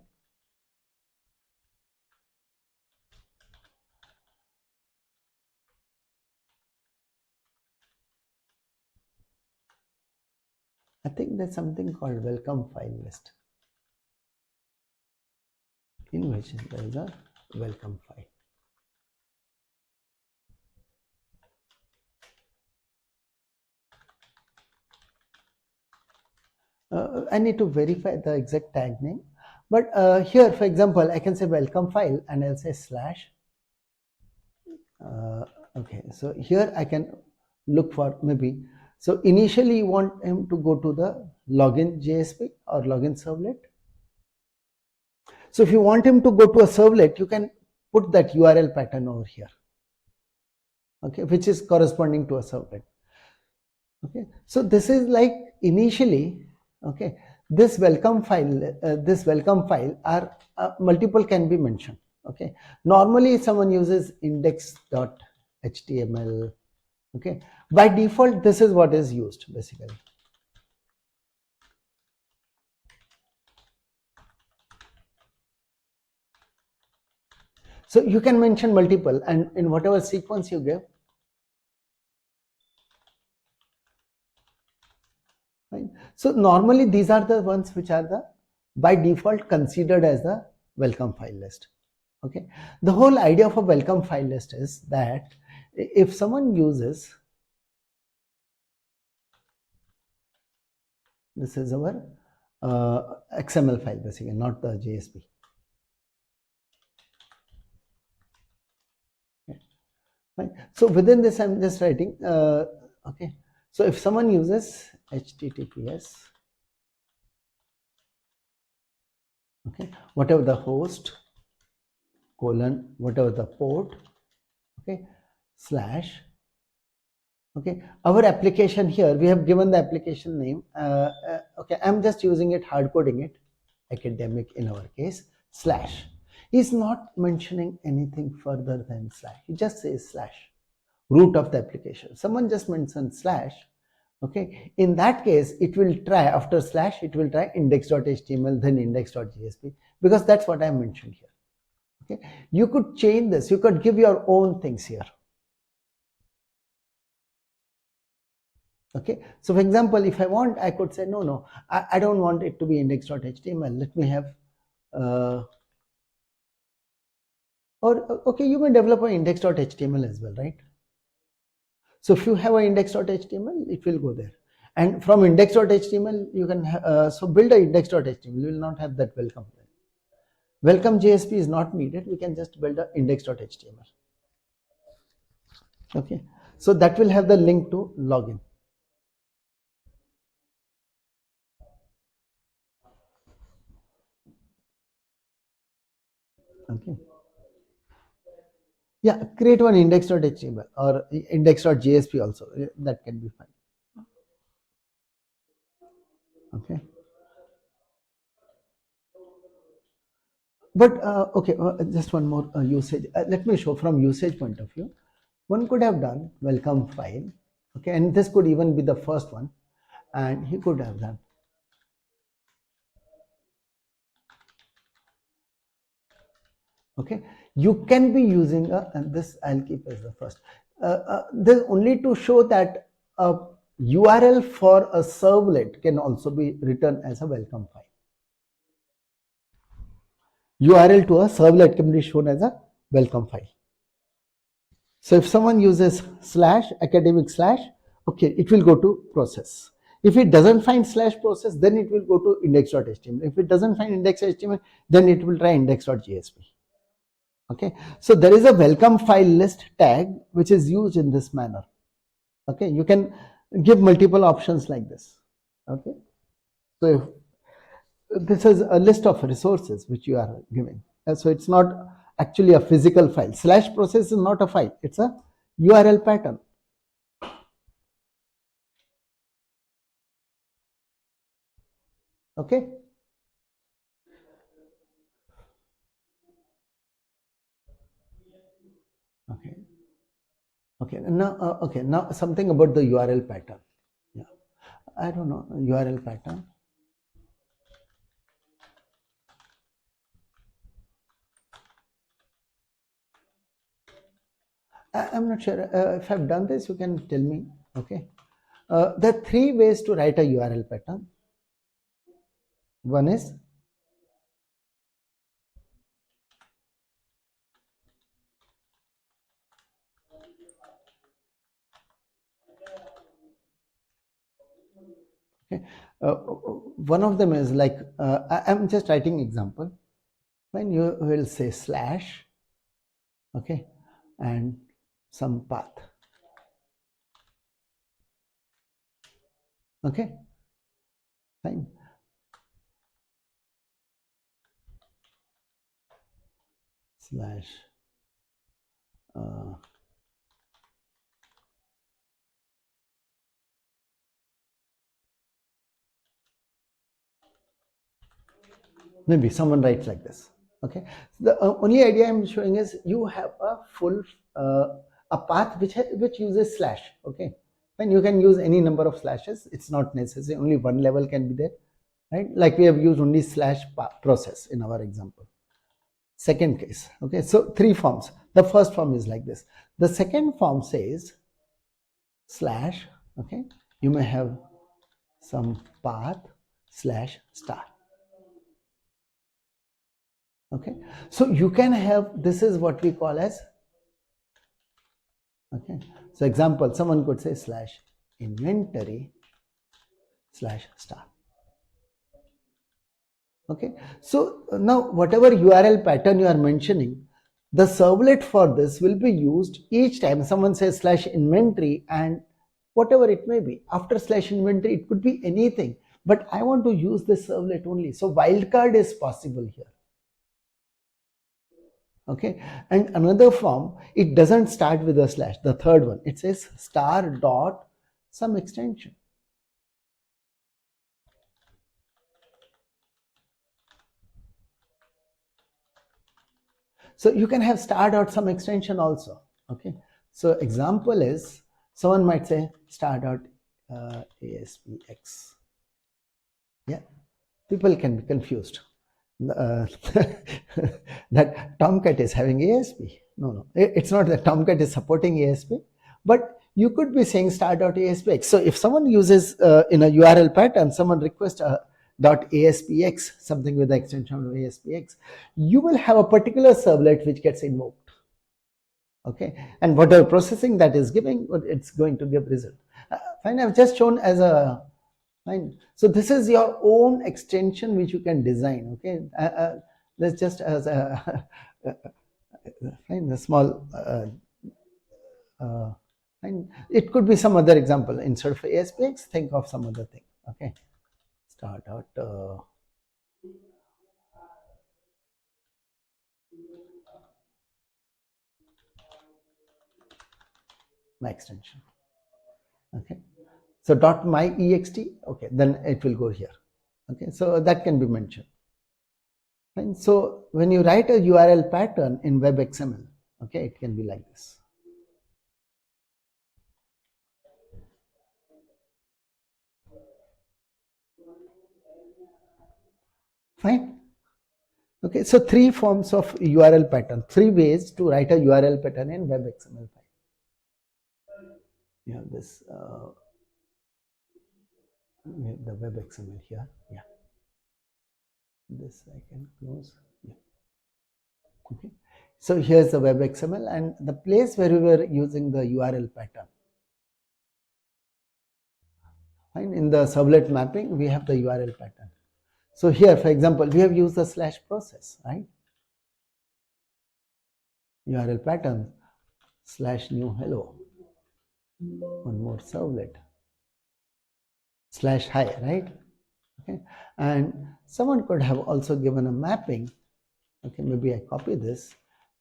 I think there's something called welcome file list, in which there is a welcome file. I need to verify the exact tag name, but here, for example, I can say welcome file and I'll say slash. Okay, so here I can look for maybe. So initially you want him to go to the login JSP or login servlet. So if you want him to go to a servlet, you can put that URL pattern over here. Okay, which is corresponding to a servlet. Okay, so this is like initially, okay, this welcome file are multiple can be mentioned. Okay, normally someone uses index.html. Okay, by default this is what is used basically. So you can mention multiple, and in whatever sequence you give. Right? So normally these are the ones which are the by default considered as the welcome file list. Okay, the whole idea of a welcome file list is that if someone uses, this is our XML file basically, not the JSP. Fine. So within this, I'm just writing, okay. So if someone uses HTTPS, okay, whatever the host, colon, whatever the port, okay, slash, okay, our application here, we have given the application name, okay, I'm just using it, hard coding it, academic in our case, slash. He's not mentioning anything further than slash. He just says slash, root of the application. Someone just mentioned slash, okay. In that case, it will try, after slash, it will try index.html, then index.jsp, because that's what I mentioned here. Okay, you could change this, you could give your own things here. Okay, so for example, if I want, I could say no, I don't want it to be index.html, let me have or okay, you may develop an index.html as well, right? So if you have an index.html, it will go there, and from index.html you can so build a index.html. You will not have that welcome. Welcome JSP is not needed, we can just build a index.html. Okay, so that will have the link to login. Okay, yeah, create one index.html or index.jsp also, that can be fine. Okay, but okay, just one more usage, let me show from usage point of view. One could have done welcome file, okay, and this could even be the first one, and he could have done, okay, you can be using a, and this I'll keep as the first, this only to show that a URL for a servlet can also be written as a welcome file. URL to a servlet can be shown as a welcome file. So if someone uses slash academic slash, okay, it will go to process. If it doesn't find slash process, then it will go to index.html. If it doesn't find index.html, then it will try index.jsp. Okay, so there is a welcome file list tag which is used in this manner. Okay, you can give multiple options like this. Okay, so this is a list of resources which you are giving. So it's not actually a physical file. Slash process is not a file, it's a URL pattern. Okay, okay, okay, now okay, now something about the URL pattern. Yeah, I don't know, URL pattern. I'm not sure if I've done this, you can tell me. Okay, there are three ways to write a URL pattern. One is okay, one of them is like I'm just writing example. When you will say slash, okay, and some path. Okay, fine. Slash maybe someone writes like this. Okay, the only idea I'm showing is you have a full a path which uses slash. Okay, and you can use any number of slashes, it's not necessary, only one level can be there, right? Like we have used only slash process in our example. Second case, okay, so three forms. The first form is like this. The second form says slash, okay, you may have some path slash star. Okay, so you can have, this is what we call as, okay, so example, someone could say slash inventory slash star. Okay, so now whatever URL pattern you are mentioning, The servlet for this will be used each time someone says slash inventory and whatever it may be. After slash inventory, it could be anything, but I want to use this servlet only. So wildcard is possible here. Okay, and another form, it doesn't start with a slash. The third one, it says star dot some extension. So you can have star dot some extension also. Okay, so example is someone might say star dot ASPX. Yeah, people can be confused. That Tomcat is having ASP. No, it's not that Tomcat is supporting ASP, but you could be saying star.aspx. So if someone uses in a URL pattern, someone requests a .aspx, something with the extension of aspx, you will have a particular servlet which gets invoked. Okay, and whatever processing that is giving, it's going to give result. Fine, I've just shown as a fine. So this is your own extension which you can design. Okay, that's just as a fine, a small. Fine. It could be some other example instead of ASPX. Think of some other thing. Okay, start out. My extension. Okay, so dot my ext. Okay, then it will go here. Okay, so that can be mentioned. Fine. So when you write a URL pattern in web XML, okay, it can be like this. Fine. Okay, so three forms of URL pattern, three ways to write a URL pattern in web XML file. You have this, we have the web XML here. Yeah. This I can close. Yeah. Okay. So here's the web XML and the place where we were using the URL pattern. Fine. In the servlet mapping, we have the URL pattern. So here, for example, we have used the slash process, right? URL pattern slash new hello. One more servlet slash hi, right? Okay, and someone could have also given a mapping. Okay, maybe I copy this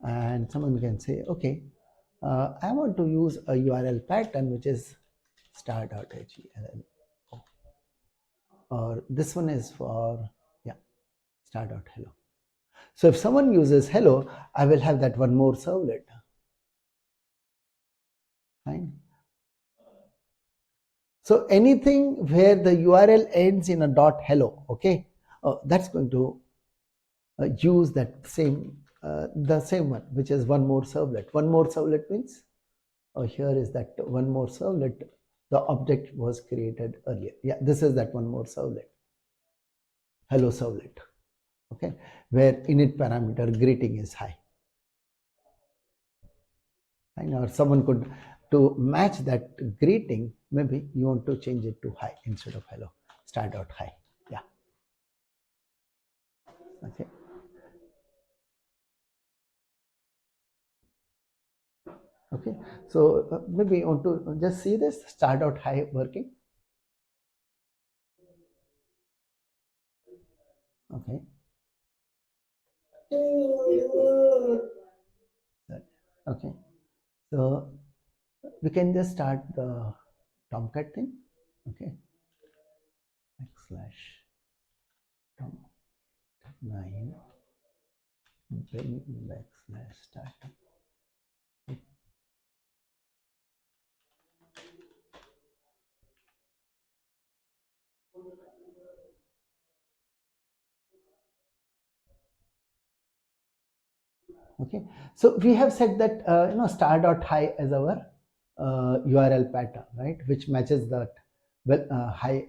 and someone can say, okay, I want to use a URL pattern which is star.hl, or this one is for, yeah, star.hello. So if someone uses hello, I will have that one more servlet. Fine. So anything where the URL ends in a .hello, okay, that's going to use that same, the same one, which is one more servlet. One more servlet means, here is that one more servlet. The object was created earlier. Yeah, this is that one more servlet. Hello servlet. Okay, where init parameter greeting is hi. And or someone could, to match that greeting, maybe you want to change it to hi instead of hello. Start out hi. Yeah. Okay. Okay. So maybe you want to just see this start out hi working. Okay. Okay. So we can just start the Tomcat thing. Okay. /Tom9 bin /start. Okay, so we have said that star.hi as our URL pattern, right, which matches that hi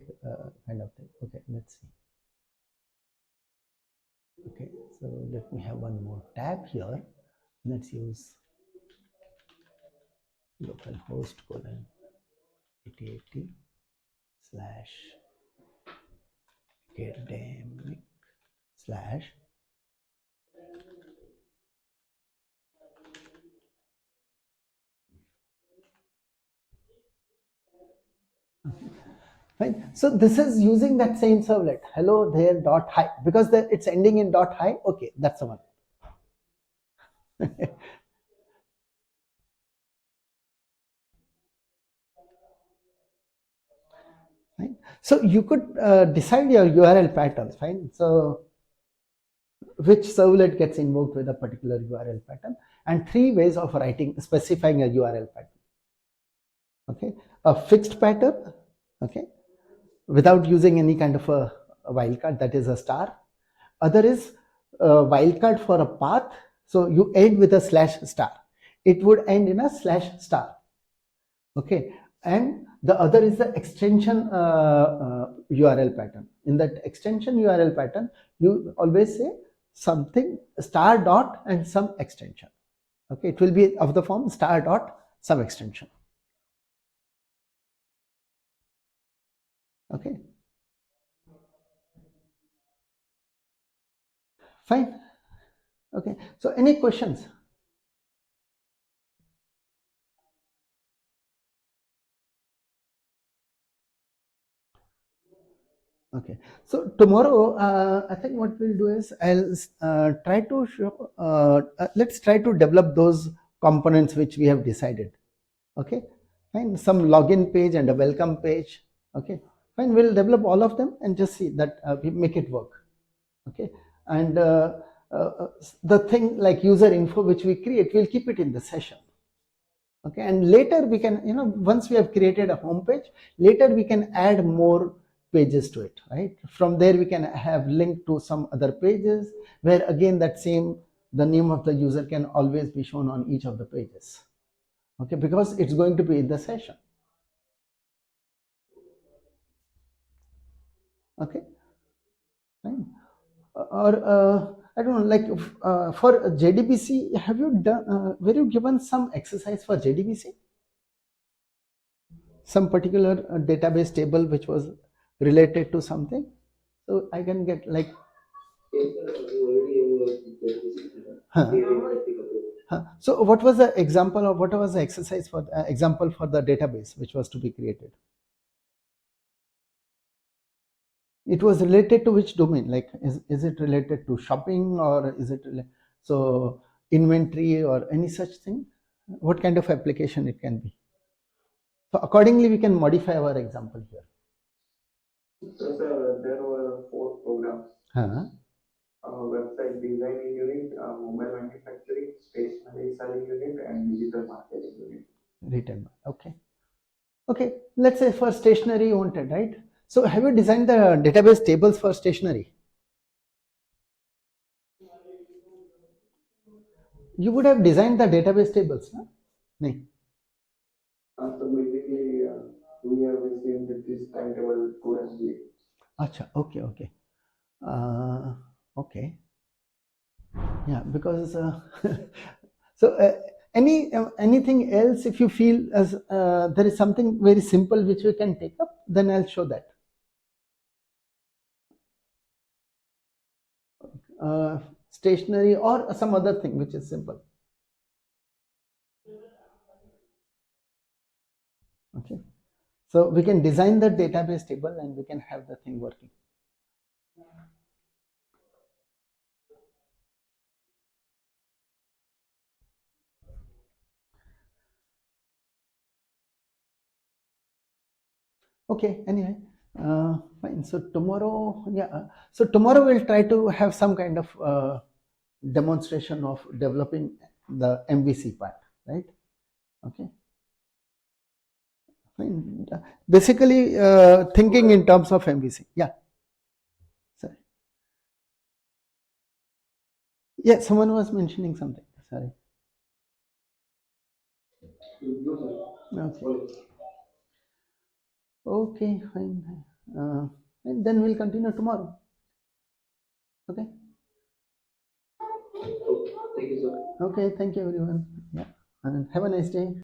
kind of thing. Okay, let's see. Okay, so let me have one more tab here. Let's use localhost colon 8080 slash academic slash Fine. So this is using that same servlet. Hello there dot hi, because it's ending in dot hi. Okay, that's the one. Fine. So you could decide your URL patterns. Fine. So which servlet gets invoked with a particular URL pattern, and 3 ways of writing, specifying a URL pattern. Okay, a fixed pattern. Okay, without using any kind of a wildcard, that is a star. Other is a wildcard for a path. So you end with a slash star. It would end in a slash star. Okay, and the other is the extension URL pattern. In that extension URL pattern, you always say something star dot and some extension. Okay, it will be of the form star dot some extension. Okay, fine. Okay, so any questions? Okay, so tomorrow I think what we'll do is I'll try to show, let's try to develop those components which we have decided. Okay, fine, some login page and a welcome page. Okay, fine, we'll develop all of them and just see that we make it work. Okay, and the thing like user info which we create, we'll keep it in the session. Okay, and later we can, once we have created a home page, later we can add more pages to it, right? From there we can have link to some other pages where again that same, the name of the user can always be shown on each of the pages. Okay, because it's going to be in the session. Okay, fine. Or I don't know, like for JDBC, have you done, were you given some exercise for JDBC? Some particular database table which was related to something? So I can get like, huh. Huh. So what was the example, or what was the exercise for example for the database which was to be created? It was related to which domain? Like is it related to shopping, or is it so inventory or any such thing? What kind of application it can be? So accordingly we can modify our example here. So, sir, there were 4 programs. Huh. Website designing unit, mobile manufacturing, stationery selling unit, and digital marketing unit. Written. Okay. Okay, let's say for stationery you wanted, right? So have you designed the database tables for stationery? You would have designed the database tables, no? No. So basically, we have received this timetable currently. Acha, okay, okay. Okay. Yeah, because so anything else, if you feel as there is something very simple which we can take up, then I'll show that. Stationery or some other thing which is simple. Okay, so we can design the database table and we can have the thing working. Okay, anyway, fine. So tomorrow, yeah, so tomorrow we'll try to have some kind of demonstration of developing the MVC part, right? Okay, fine. Basically thinking in terms of MVC. Yeah, sorry. Yeah, someone was mentioning something. Sorry. Okay. Okay, fine. And then we'll continue tomorrow. Okay. Okay, thank you, sir. Okay, thank you everyone. Yeah, and have a nice day.